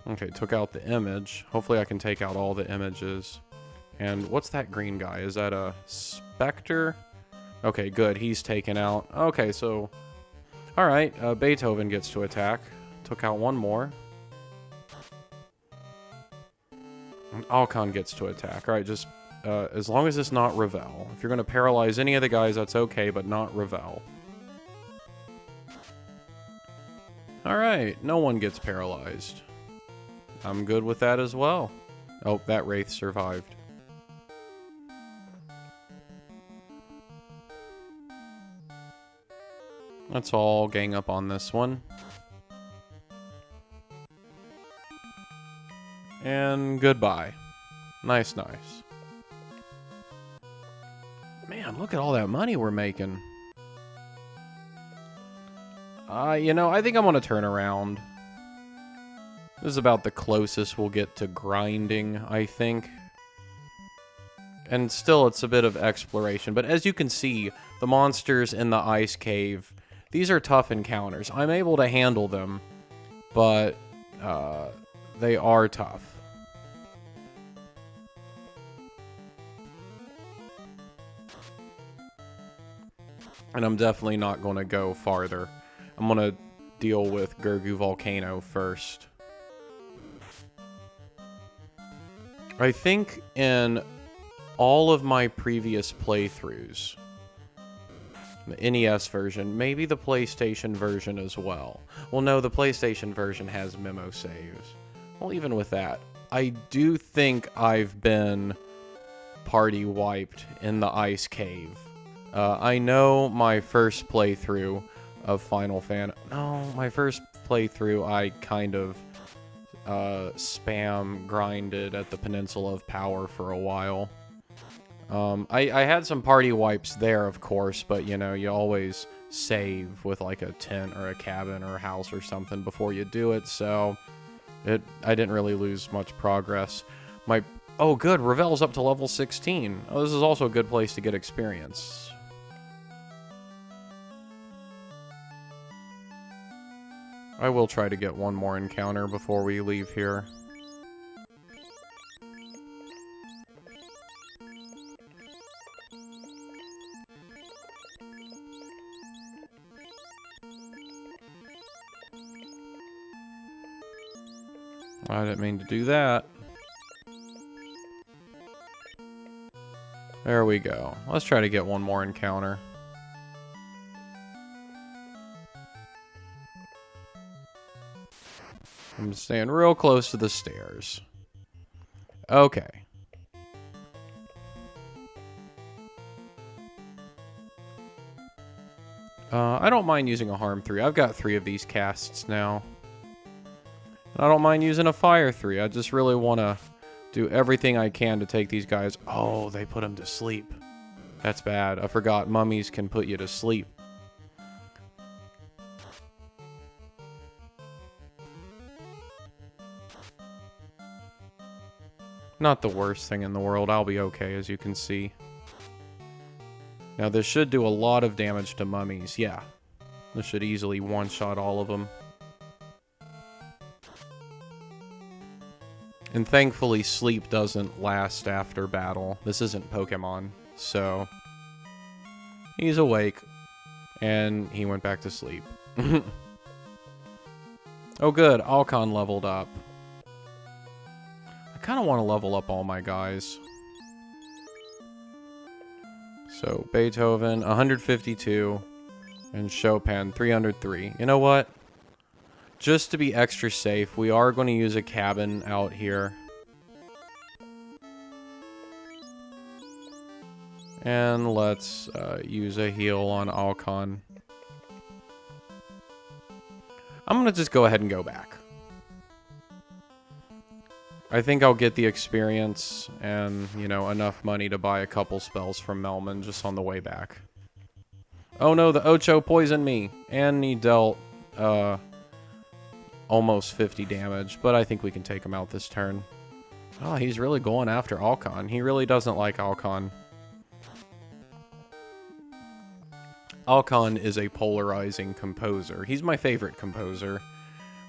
Okay, took out the image. Hopefully I can take out all the images. And what's that green guy? Is that a specter? Okay, good. He's taken out. Okay, so... alright, Beethoven gets to attack. Took out one more. And Alcon gets to attack. Alright, just... as long as it's not Ravel. If you're going to paralyze any of the guys, that's okay, but not Ravel. Alright, no one gets paralyzed. I'm good with that as well. Oh, that wraith survived. Let's all gang up on this one. And goodbye. Nice, nice. Man, look at all that money we're making. You know, I think I'm gonna turn around. This is about the closest we'll get to grinding, I think. And still, it's a bit of exploration. But as you can see, the monsters in the ice cave, these are tough encounters. I'm able to handle them, but they are tough. And I'm definitely not going to go farther. I'm going to deal with Gurgu Volcano first. I think in all of my previous playthroughs, the NES version, maybe the PlayStation version as well. Well, no, the PlayStation version has memo saves. Well, even with that, I do think I've been party wiped in the ice cave. I know my first playthrough of Final Fantasy... No, my first playthrough, I kind of spam grinded at the Peninsula of Power for a while. I had some party wipes there, of course, but, you know, you always save with, like, a tent or a cabin or a house or something before you do it, so I didn't really lose much progress. Oh, good, Ravel's up to level 16. Oh, this is also a good place to get experience. I will try to get one more encounter before we leave here. I didn't mean to do that. There we go. Let's try to get one more encounter. I'm staying real close to the stairs. Okay. I don't mind using a Harm 3. I've got 3 of these casts now. I don't mind using a Fire 3. I just really want to do everything I can to take these guys. Oh, they put them to sleep. That's bad. I forgot mummies can put you to sleep. Not the worst thing in the world. I'll be okay, as you can see. Now, this should do a lot of damage to mummies. Yeah. This should easily one-shot all of them. And thankfully, sleep doesn't last after battle. This isn't Pokemon, so... He's awake. And he went back to sleep. Oh good, Alcon leveled up. I kind of want to level up all my guys. So, Beethoven, 152. And Chopin, 303. You know what? Just to be extra safe, we are going to use a cabin out here. And let's use a heal on Alcon. I'm going to just go ahead and go back. I think I'll get the experience and, you know, enough money to buy a couple spells from Melman just on the way back. Oh no, the Ocho poisoned me. And he dealt almost 50 damage, but I think we can take him out this turn. Oh, he's really going after Alcon. He really doesn't like Alcon. Alcon is a polarizing composer. He's my favorite composer.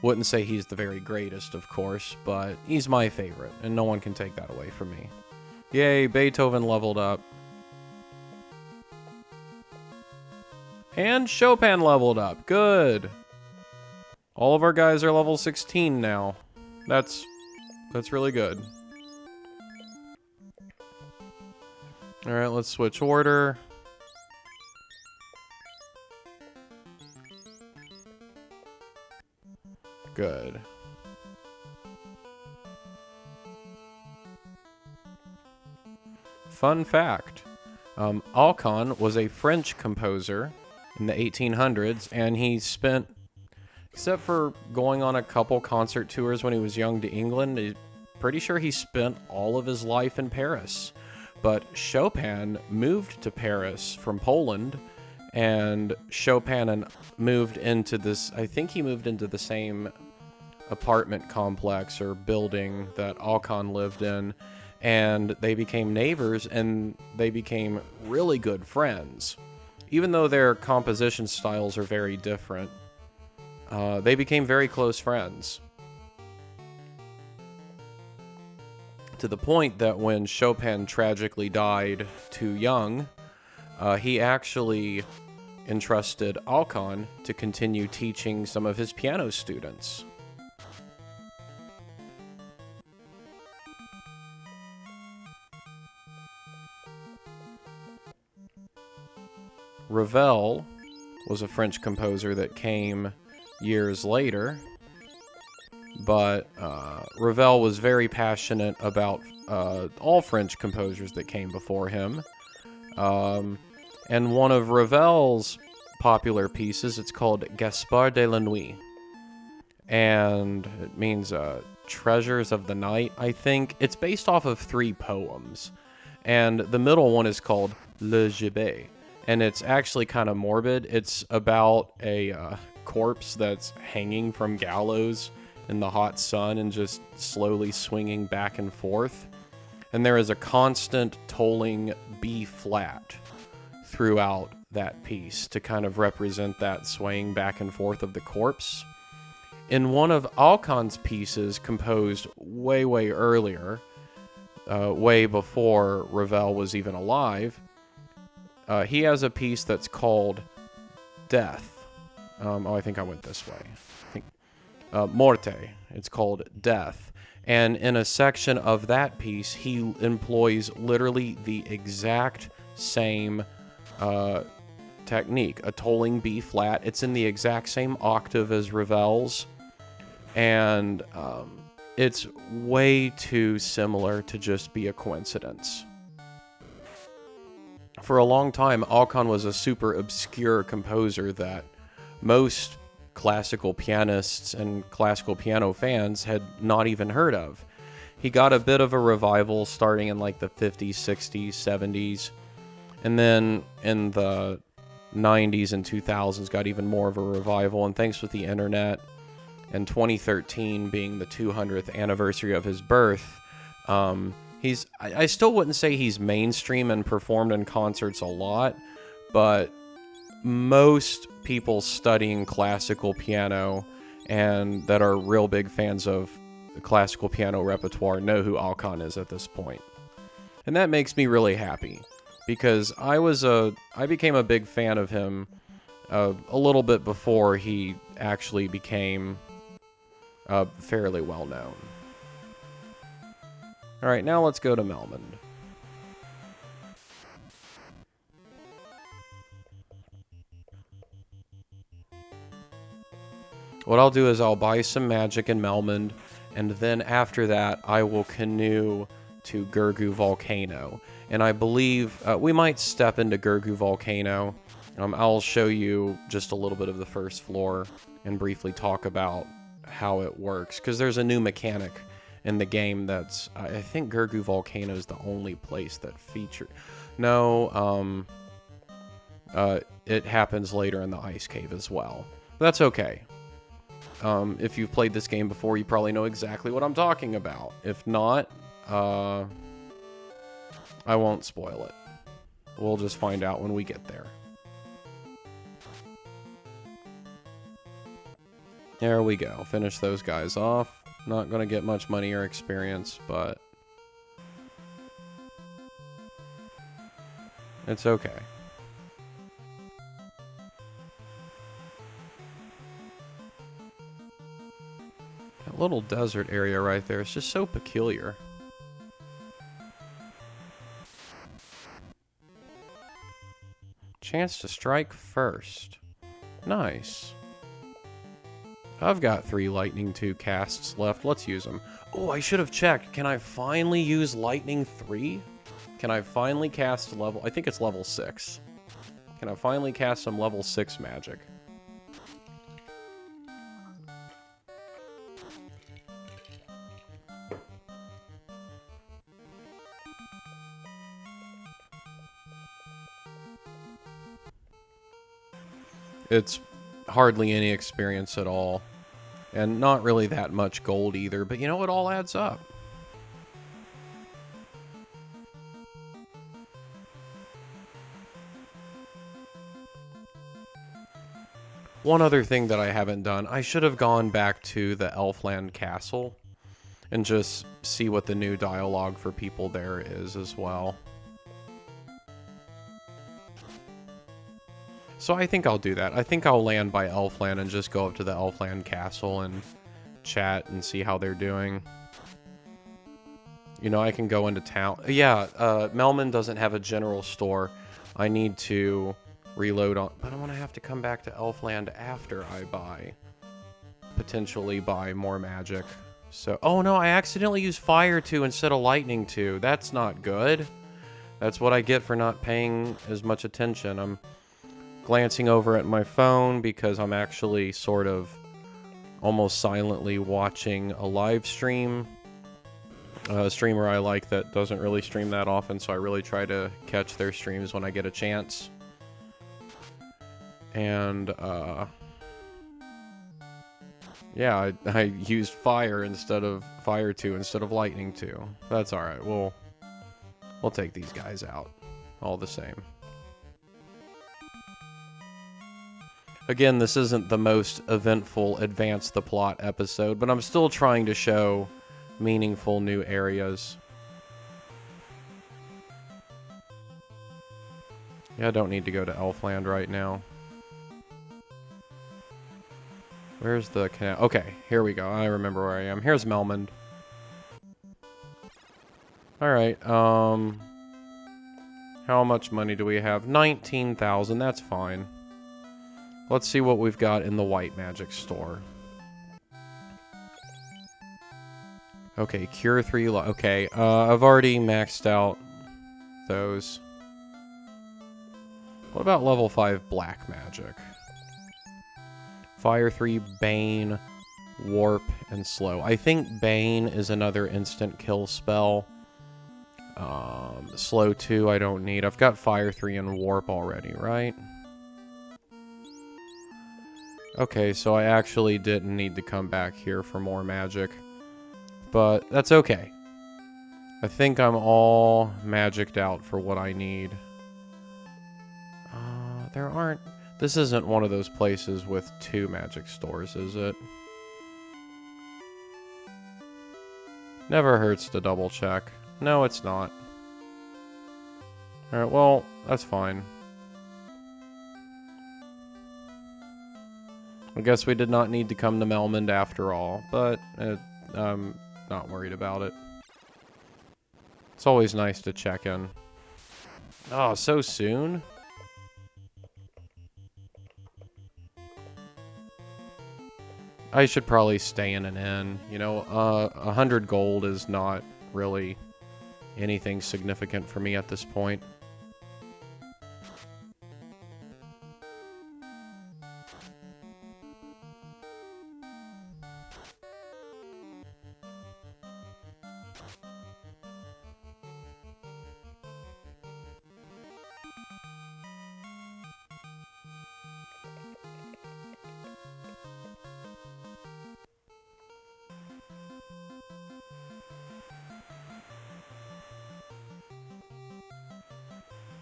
Wouldn't say he's the very greatest, of course, but he's my favorite, and no one can take that away from me. Yay, Beethoven leveled up. And Chopin leveled up. Good. All of our guys are level 16 now. That's really good. Alright, let's switch order. Good. Fun fact. Alcon was a French composer in the 1800s, and he spent, except for going on a couple concert tours when he was young to England, I'm pretty sure he spent all of his life in Paris. But Chopin moved to Paris from Poland, and Chopin moved into this, I think he moved into the same apartment complex or building that Alcon lived in, and they became neighbors, and they became really good friends. Even though their composition styles are very different, they became very close friends. To the point that when Chopin tragically died too young, he actually entrusted Alcon to continue teaching some of his piano students. Ravel was a French composer that came years later, but Ravel was very passionate about all French composers that came before him. And one of Ravel's popular pieces, it's called Gaspard de la Nuit. And it means Treasures of the Night, I think. It's based off of 3 poems. And the middle one is called Le Gibet. And it's actually kind of morbid. It's about a corpse that's hanging from gallows in the hot sun and just slowly swinging back and forth. And there is a constant tolling B flat throughout that piece to kind of represent that swaying back and forth of the corpse. In one of Alcon's pieces, composed way, way earlier, way before Ravel was even alive, he has a piece that's called Death. I think I went this way. Morte. It's called Death. And in a section of that piece, he employs literally the exact same technique, a tolling B flat. It's in the exact same octave as Ravel's, and it's way too similar to just be a coincidence. For a long time, Alcon was a super obscure composer that most classical pianists and classical piano fans had not even heard of. He got a bit of a revival starting in like the 50s, 60s, 70s, and then in the 90s and 2000s got even more of a revival, and thanks with the internet, and 2013 being the 200th anniversary of his birth, I still wouldn't say he's mainstream and performed in concerts a lot, but most people studying classical piano and that are real big fans of the classical piano repertoire know who Alcon is at this point. And that makes me really happy, because I became a big fan of him a little bit before he actually became fairly well known. Alright, now let's go to Melmond. What I'll do is I'll buy some magic in Melmond, and then after that I will canoe to Gurgu Volcano. And I believe we might step into Gurgu Volcano. I'll show you just a little bit of the first floor and briefly talk about how it works, because there's a new mechanic in the game that's, I think Gurgu Volcano is the only place that features. No, it happens later in the ice cave as well. That's okay. If you've played this game before, you probably know exactly what I'm talking about. If not, I won't spoil it. We'll just find out when we get there. There we go. Finish those guys off. Not going to get much money or experience, but it's okay. That little desert area right there is just so peculiar. Chance to strike first. Nice. I've got 3 Lightning 2 casts left. Let's use them. Oh, I should have checked. Can I finally use Lightning 3? Can I finally cast level... I think it's level 6. Can I finally cast some level 6 magic? It's hardly any experience at all. And not really that much gold either, but you know, it all adds up. One other thing that I haven't done, I should have gone back to the Elfland Castle and just see what the new dialogue for people there is as well. So I think I'll do that. I think I'll land by Elfland and just go up to the Elfland Castle and chat and see how they're doing. You know, I can go into town. Yeah, Melman doesn't have a general store. I need to reload on, but I'm gonna have to come back to Elfland after I potentially buy more magic. So, oh no, I accidentally used Fire 2 instead of Lightning 2. That's not good. That's what I get for not paying as much attention. I'm glancing over at my phone because I'm actually sort of almost silently watching a live stream. A streamer I like that doesn't really stream that often, so I really try to catch their streams when I get a chance. And, yeah, I used Fire 2 instead of Lightning 2. That's alright, we'll take these guys out, all the same. Again, this isn't the most eventful Advance the Plot episode, but I'm still trying to show meaningful new areas. Yeah, I don't need to go to Elfland right now. Where's the canal? Okay, here we go. I remember where I am. Here's Melmond. Alright, how much money do we have? 19,000, that's fine. Let's see what we've got in the white magic store. Okay, cure 3. Okay, I've already maxed out those. What about level 5 black magic? Fire 3, Bane, Warp, and Slow. I think Bane is another instant kill spell. Slow 2 I don't need. I've got Fire 3 and Warp already, right? Okay, so I actually didn't need to come back here for more magic. But that's okay. I think I'm all magicked out for what I need. There aren't... This isn't one of those places with 2 magic stores, is it? Never hurts to double check. No, it's not. Alright, well, that's fine. I guess we did not need to come to Melmond after all, but I'm not worried about it. It's always nice to check in. Oh, so soon? I should probably stay in an inn. You know, 100 gold is not really anything significant for me at this point.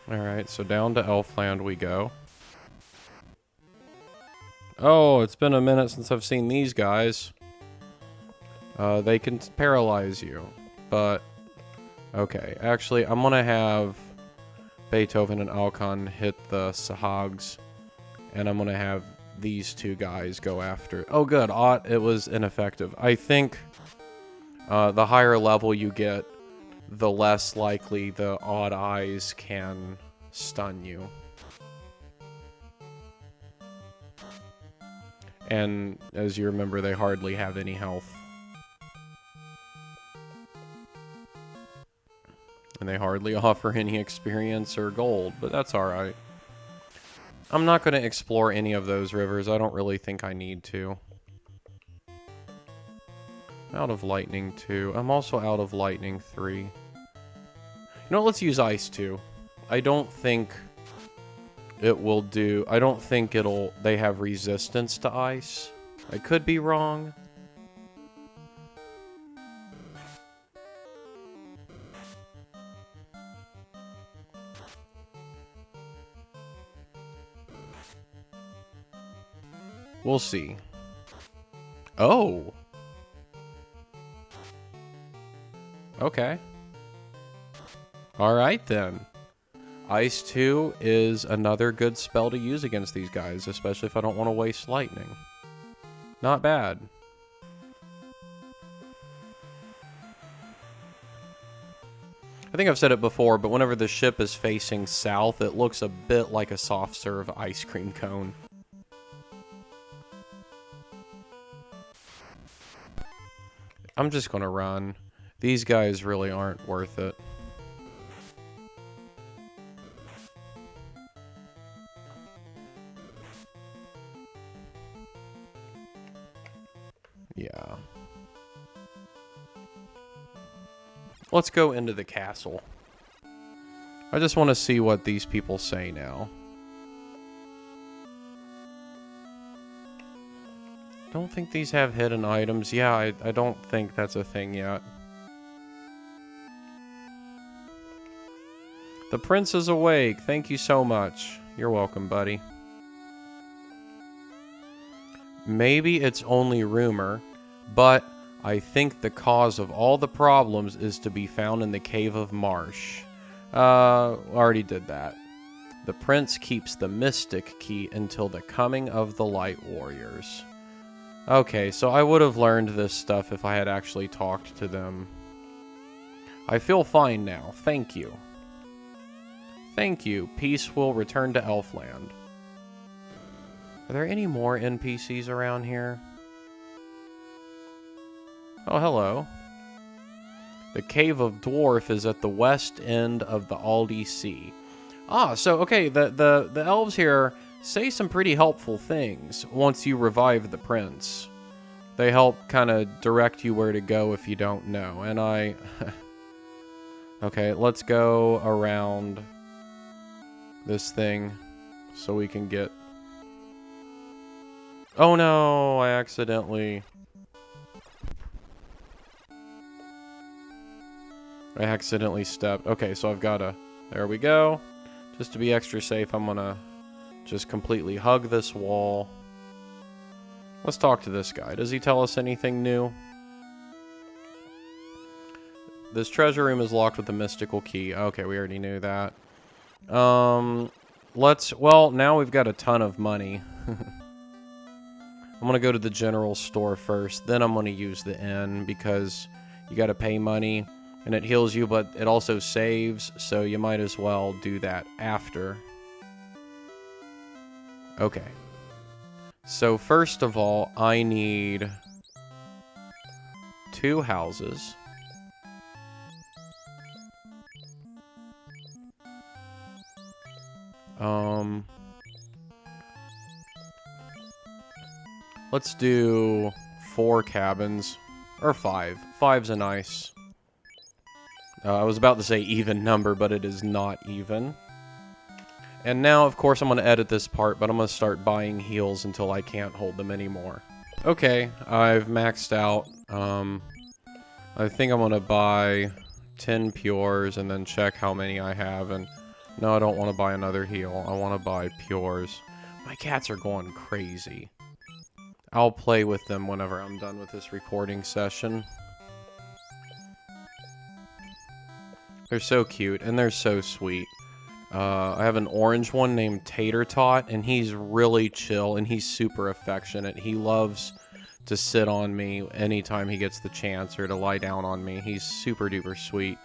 Alright, so down to Elfland we go. Oh, it's been a minute since I've seen these guys. They can paralyze you, but... Okay, actually, I'm gonna have Beethoven and Alcon hit the Sahags, and I'm gonna have these 2 guys go after... Oh, good, it was ineffective. I think the higher level you get, the less likely the odd eyes can stun you. And as you remember, they hardly have any health. And they hardly offer any experience or gold, but that's alright. I'm not going to explore any of those rivers. I don't really think I need to. Out of lightning 2. I'm also out of lightning 3. You know what? Let's use ice 2. I don't think it will do... I don't think it'll... They have resistance to ice. I could be wrong. We'll see. Oh! Okay. Alright then. Ice 2 is another good spell to use against these guys, especially if I don't want to waste lightning. Not bad. I think I've said it before, but whenever the ship is facing south, it looks a bit like a soft serve ice cream cone. I'm just gonna run. These guys really aren't worth it. Yeah. Let's go into the castle. I just want to see what these people say now. Don't think these have hidden items. Yeah, I don't think that's a thing yet. The prince is awake. Thank you so much. You're welcome, buddy. Maybe it's only rumor, but I think the cause of all the problems is to be found in the Cave of Marsh. Already did that. The prince keeps the mystic key until the coming of the light warriors. Okay, so I would have learned this stuff if I had actually talked to them. I feel fine now. Thank you. Thank you. Peace will return to Elfland. Are there any more NPCs around here? Oh, hello. The Cave of Dwarf is at the west end of the Aldi Sea. Ah, so, okay, the elves here say some pretty helpful things once you revive the prince. They help kind of direct you where to go if you don't know. And okay, let's go around this thing so we can get... Oh no, I accidentally stepped. Okay, so I've got to... There we go. Just to be extra safe, I'm gonna just completely hug this wall. Let's talk to this guy. Does he tell us anything new? This treasure room is locked with a mystical key. Okay, we already knew that. Well, now we've got a ton of money. I'm gonna go to the general store first, then I'm gonna use the inn because you gotta pay money and it heals you, but it also saves, so you might as well do that after. Okay. So first of all, I need 2 houses. Let's do 4 cabins. Or 5. 5's a nice... I was about to say even number, but it is not even. And now, of course, I'm going to edit this part, but I'm going to start buying heals until I can't hold them anymore. Okay, I've maxed out. I think I'm going to buy 10 pures and then check how many I have. And no, I don't want to buy another heal. I want to buy pures. My cats are going crazy. I'll play with them whenever I'm done with this recording session. They're so cute, and they're so sweet. I have an orange one named Tater Tot, and he's really chill, and he's super affectionate. He loves to sit on me anytime he gets the chance, or to lie down on me. He's super duper sweet.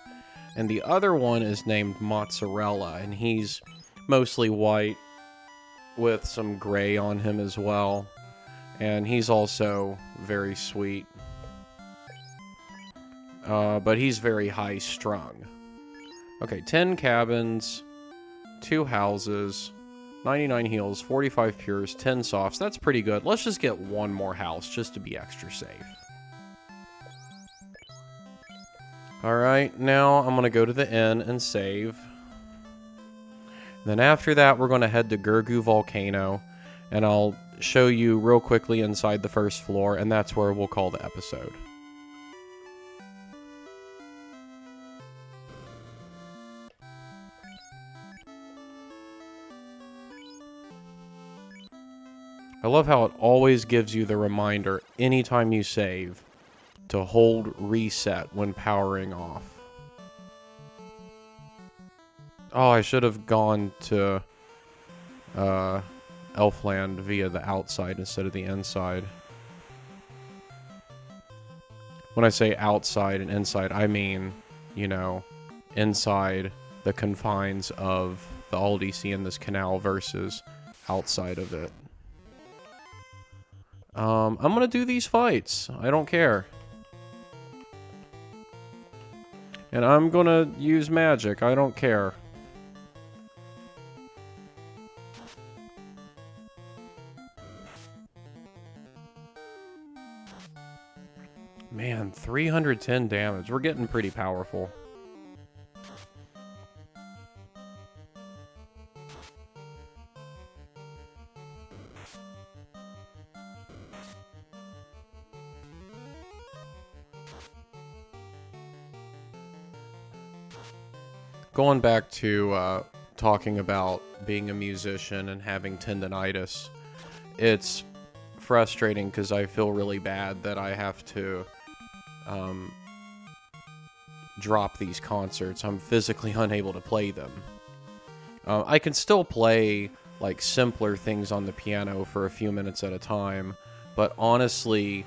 And the other one is named Mozzarella, and he's mostly white with some gray on him as well. And he's also very sweet. But he's very high-strung. Okay, 10 cabins, 2 houses, 99 heals, 45 pures, 10 softs. That's pretty good. Let's just get one more house just to be extra safe. Alright, now I'm going to go to the inn and save. Then after that, we're going to head to Gurgu Volcano, and I'll show you real quickly inside the first floor, and that's where we'll call the episode. I love how it always gives you the reminder anytime you save to hold reset when powering off. Oh, I should have gone to Elfland via the outside instead of the inside. When I say outside and inside, I mean, you know, inside the confines of the Aldecey and this canal versus outside of it. I'm gonna do these fights. I don't care. And I'm gonna use magic. I don't care. Man, 310 damage. We're getting pretty powerful. Going back to talking about being a musician and having tendinitis, it's frustrating because I feel really bad that I have to drop these concerts. I'm physically unable to play them. I can still play like simpler things on the piano for a few minutes at a time, but honestly,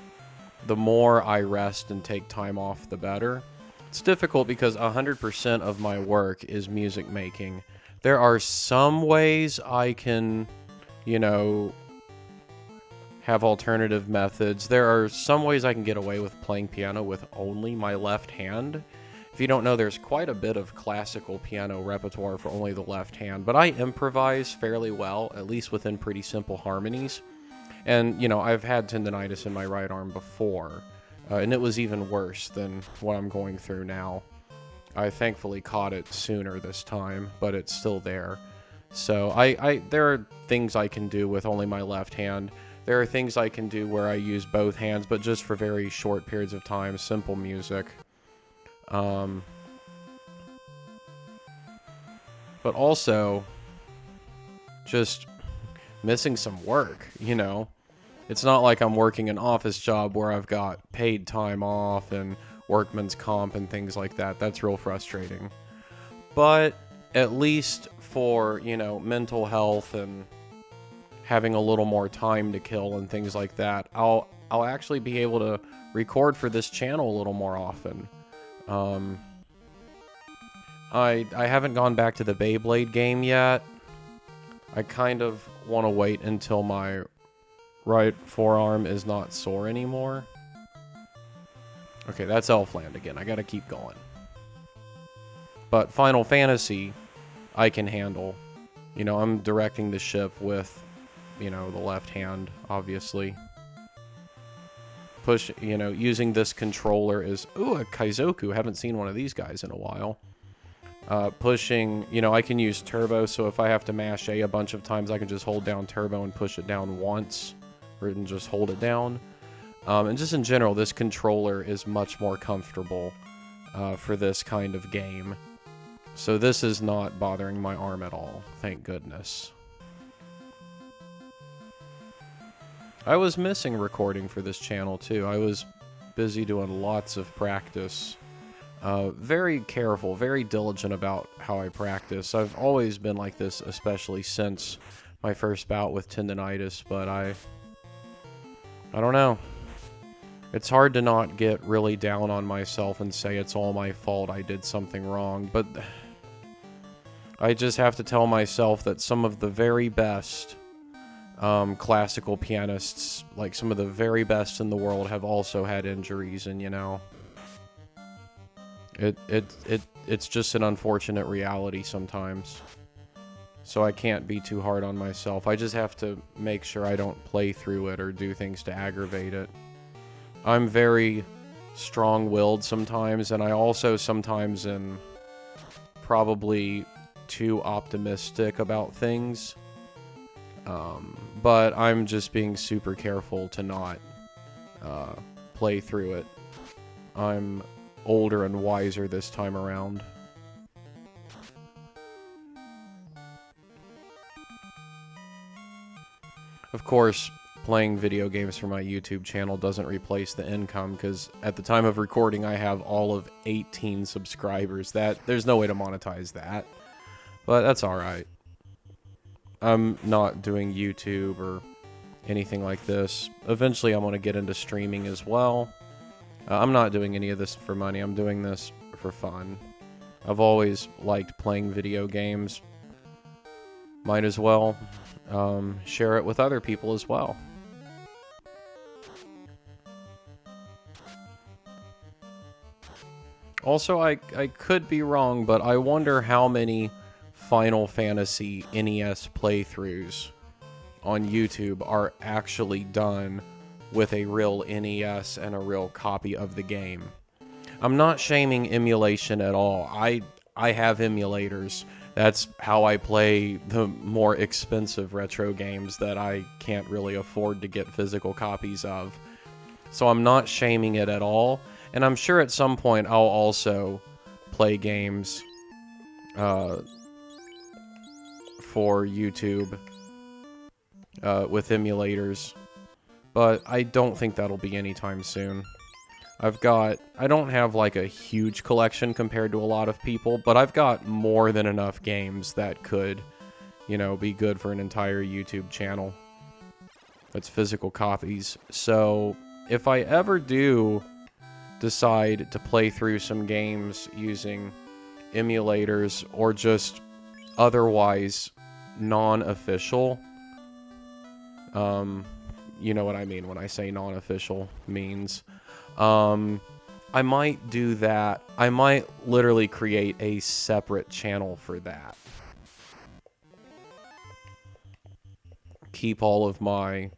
the more I rest and take time off, the better. It's difficult because 100% of my work is music making. There are some ways I can, you know, have alternative methods. There are some ways I can get away with playing piano with only my left hand. If you don't know, there's quite a bit of classical piano repertoire for only the left hand, but I improvise fairly well, at least within pretty simple harmonies. And, you know, I've had tendinitis in my right arm before. And it was even worse than what I'm going through now. I thankfully caught it sooner this time, but it's still there. So there are things I can do with only my left hand. There are things I can do where I use both hands, but just for very short periods of time, simple music. But also, just missing some work, you know? It's not like I'm working an office job where I've got paid time off and workman's comp and things like that. That's real frustrating. But at least for, you know, mental health and having a little more time to kill and things like that, I'll actually be able to record for this channel a little more often. I haven't gone back to the Beyblade game yet. I kind of want to wait until my right forearm is not sore anymore. Okay, that's Elfland again. I gotta keep going. But Final Fantasy, I can handle. You know, I'm directing the ship with, you know, the left hand, obviously. Push, you know, using this controller is... Ooh, a Kaizoku. Haven't seen one of these guys in a while. Pushing, you know, I can use turbo, so if I have to mash A bunch of times, I can just hold down turbo and push it down once. Or just hold it down. And just in general, this controller is much more comfortable for this kind of game. So this is not bothering my arm at all, thank goodness. I was missing recording for this channel too. I was busy doing lots of practice. Very careful, very diligent about how I practice. I've always been like this, especially since my first bout with tendinitis, but I don't know. It's hard to not get really down on myself and say it's all my fault, I did something wrong, but I just have to tell myself that some of the very best classical pianists, like some of the very best in the world, have also had injuries, and you know, it's just an unfortunate reality sometimes. So I can't be too hard on myself. I just have to make sure I don't play through it or do things to aggravate it. I'm very strong-willed sometimes, and I also sometimes am probably too optimistic about things. But I'm just being super careful to not play through it. I'm older and wiser this time around. Of course, playing video games for my YouTube channel doesn't replace the income, because at the time of recording I have all of 18 subscribers. There's no way to monetize that. But that's alright. I'm not doing YouTube or anything like this. Eventually I'm going to get into streaming as well. I'm not doing any of this for money. I'm doing this for fun. I've always liked playing video games. Might as well share it with other people as well. Also, I could be wrong, but I wonder how many Final Fantasy NES playthroughs on YouTube are actually done with a real NES and a real copy of the game. I'm not shaming emulation at all. I have emulators. That's how I play the more expensive retro games that I can't really afford to get physical copies of. So I'm not shaming it at all. And I'm sure at some point I'll also play games for YouTube with emulators. But I don't think that'll be anytime soon. I don't have like a huge collection compared to a lot of people, but I've got more than enough games that could, you know, be good for an entire YouTube channel. That's physical copies. So if I ever do decide to play through some games using emulators or just otherwise non-official, you know what I mean when I say non-official means. I might do that. I might literally create a separate channel for that. Keep all of my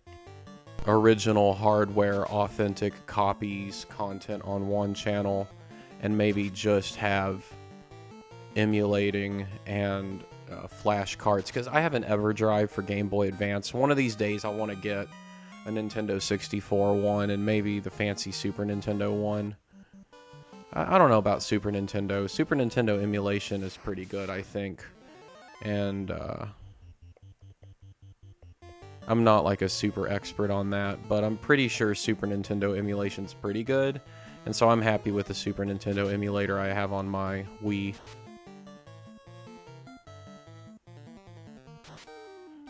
original hardware, authentic copies, content on one channel, and maybe just have emulating and flash carts, because I have an EverDrive for Game Boy Advance. One of these days I want to get a Nintendo 64 one, and maybe the fancy Super Nintendo one. I don't know about Super Nintendo. Super Nintendo emulation is pretty good, I think. And I'm not like a super expert on that, but I'm pretty sure Super Nintendo emulation's pretty good. And so I'm happy with the Super Nintendo emulator I have on my Wii.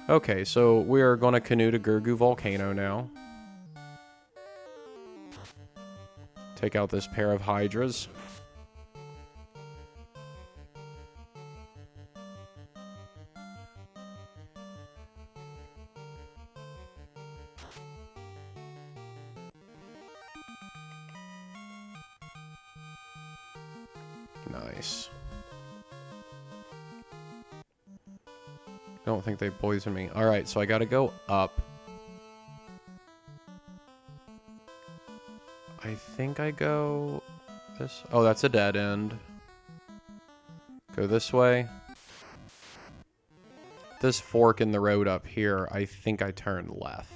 Okay, so we are going to canoe to Gurgu Volcano now. Take out this pair of hydras. Nice. I don't think they poisoned me. Alright, so I gotta go up. I think I go this... Oh, that's a dead end. Go this way. This fork in the road up here, I think I turn left.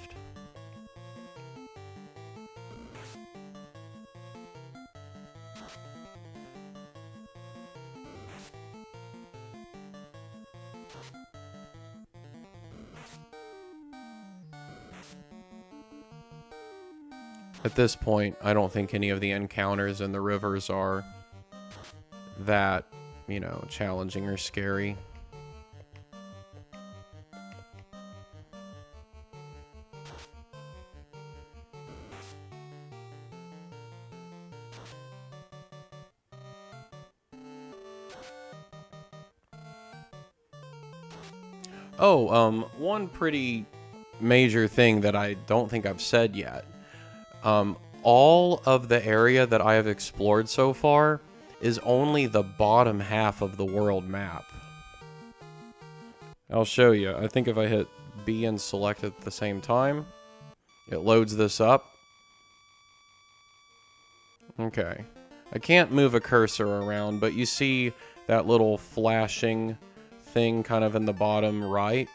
At this point, I don't think any of the encounters in the rivers are that, you know, challenging or scary. Oh, one pretty major thing that I don't think I've said yet. All of the area that I have explored so far is only the bottom half of the world map. I'll show you. I think if I hit B and select at the same time, it loads this up. Okay. I can't move a cursor around, but you see that little flashing thing kind of in the bottom right?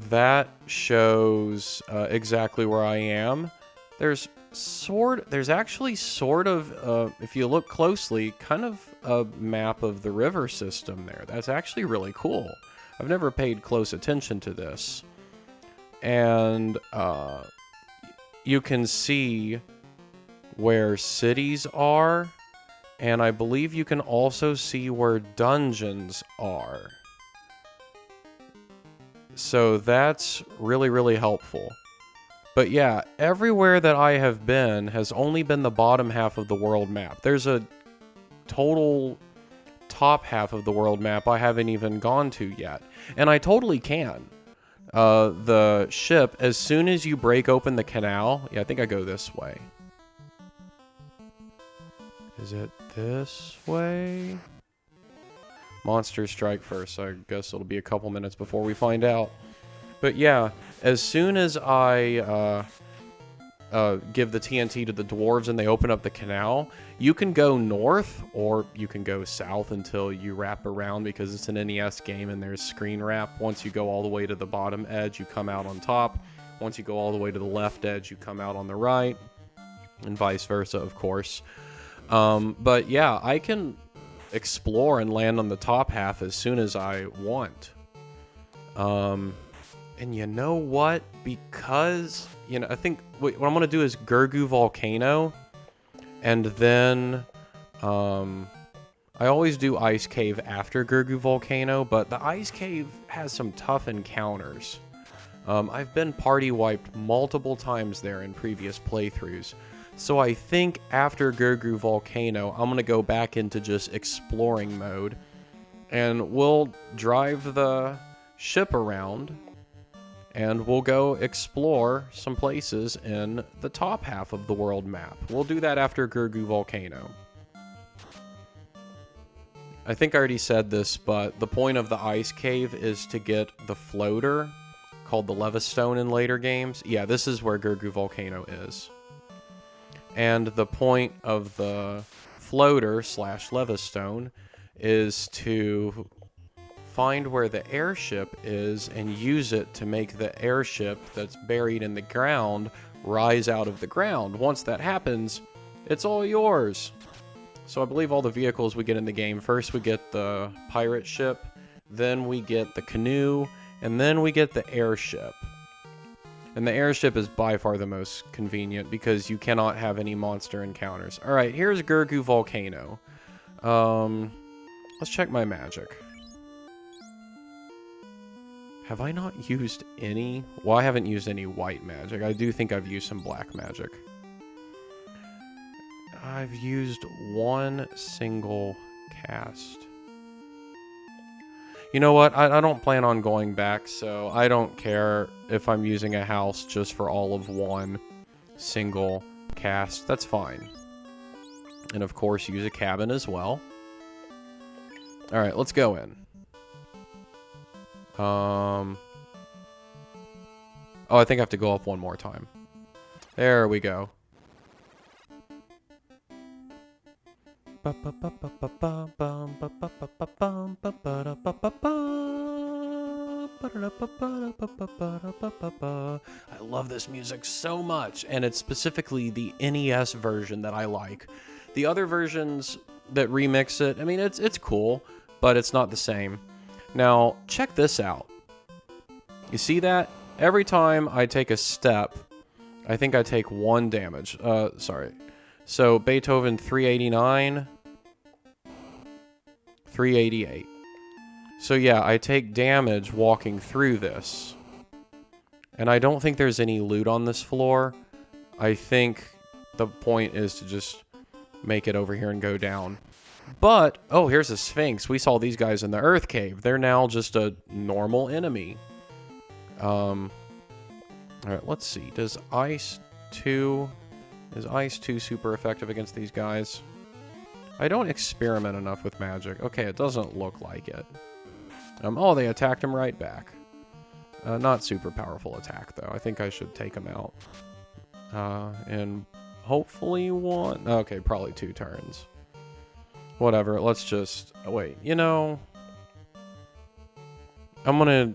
That shows exactly where I am. There's actually sort of, if you look closely, kind of a map of the river system there. That's actually really cool. I've never paid close attention to this. And you can see where cities are, and I believe you can also see where dungeons are. So that's really, really helpful. But yeah, everywhere that I have been has only been the bottom half of the world map. There's a total top half of the world map I haven't even gone to yet. And I totally can. The ship, as soon as you break open the canal... Yeah, I think I go this way. Is it this way? Monsters strike first, so I guess it'll be a couple minutes before we find out. But yeah, as soon as I give the TNT to the dwarves and they open up the canal, you can go north or you can go south until you wrap around, because it's an NES game and there's screen wrap. Once you go all the way to the bottom edge, you come out on top. Once you go all the way to the left edge, you come out on the right, and vice versa, of course. But yeah, I can explore and land on the top half as soon as I want. And you know what? Because, I think what I'm going to do is Gurgu Volcano. And then, I always do Ice Cave after Gurgu Volcano. But the Ice Cave has some tough encounters. I've been party wiped multiple times there in previous playthroughs. So I think after Gurgu Volcano, I'm going to go back into just exploring mode. And we'll drive the ship around. And we'll go explore some places in the top half of the world map. We'll do that after Gurgu Volcano. I think I already said this, but the point of the ice cave is to get the floater called the Levistone in later games. Yeah, this is where Gurgu Volcano is. And the point of the floater / Levistone is to find where the airship is and use it to make the airship that's buried in the ground rise out of the ground. Once that happens, it's all yours. So I believe all the vehicles we get in the game, first we get the pirate ship, then we get the canoe, and then we get the airship. And the airship is by far the most convenient because you cannot have any monster encounters. Alright, here's Gurgu Volcano. Let's check my magic. Have I not used any? Well, I haven't used any white magic. I do think I've used some black magic. I've used one single cast. You know what? I don't plan on going back, so I don't care if I'm using a house just for all of one single cast. That's fine. And of course, use a cabin as well. Alright, let's go in. Oh, I think I have to go up one more time. There we go. I love this music so much, and it's specifically the NES version that I like. The other versions that remix it, I mean, it's cool, but it's not the same. Now, check this out. You see that? Every time I take a step, I think I take 1 damage. Sorry. So, Beethoven 389, 388. So yeah, I take damage walking through this. And I don't think there's any loot on this floor. I think the point is to just make it over here and go down. But, oh, here's a Sphinx. We saw these guys in the Earth Cave. They're now just a normal enemy. Alright, let's see. Is Ice 2 super effective against these guys? I don't experiment enough with magic. Okay, it doesn't look like it. Oh, they attacked him right back. Not super powerful attack, though. I think I should take him out. And hopefully one... Okay, probably 2 turns. Whatever, let's just... Wait, you know... I'm gonna...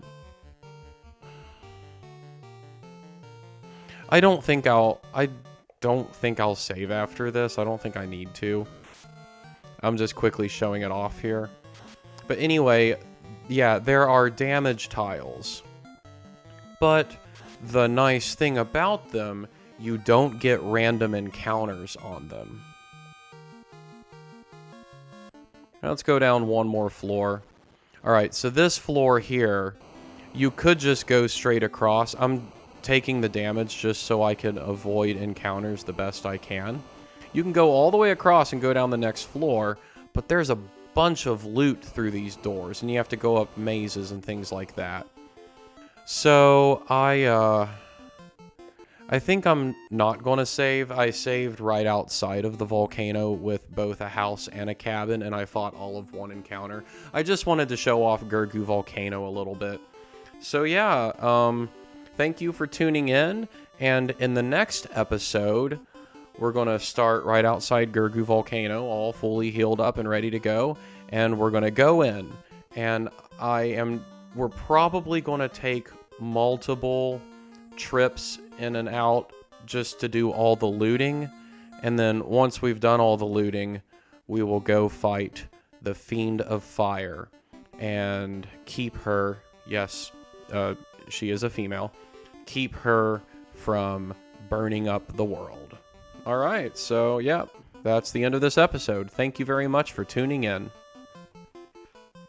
I don't think I'll save after this. I don't think I need to. I'm just quickly showing it off here. But anyway, yeah, there are damage tiles. But the nice thing about them, you don't get random encounters on them. Now let's go down one more floor. Alright, so this floor here, you could just go straight across. I'm taking the damage just so I can avoid encounters the best I can. You can go all the way across and go down the next floor, but there's a bunch of loot through these doors, and you have to go up mazes and things like that. So, I think I'm not going to save. I saved right outside of the volcano with both a house and a cabin, and I fought all of one encounter. I just wanted to show off Gurgu Volcano a little bit. So yeah, thank you for tuning in, and in the next episode, we're going to start right outside Gurgu Volcano, all fully healed up and ready to go, and we're going to go in, and we're probably going to take multiple trips in and out just to do all the looting, and then once we've done all the looting, we will go fight the Fiend of Fire and keep her, yes, she is a female, keep her from burning up the world. Alright, so yeah, that's the end of this episode. Thank you very much for tuning in.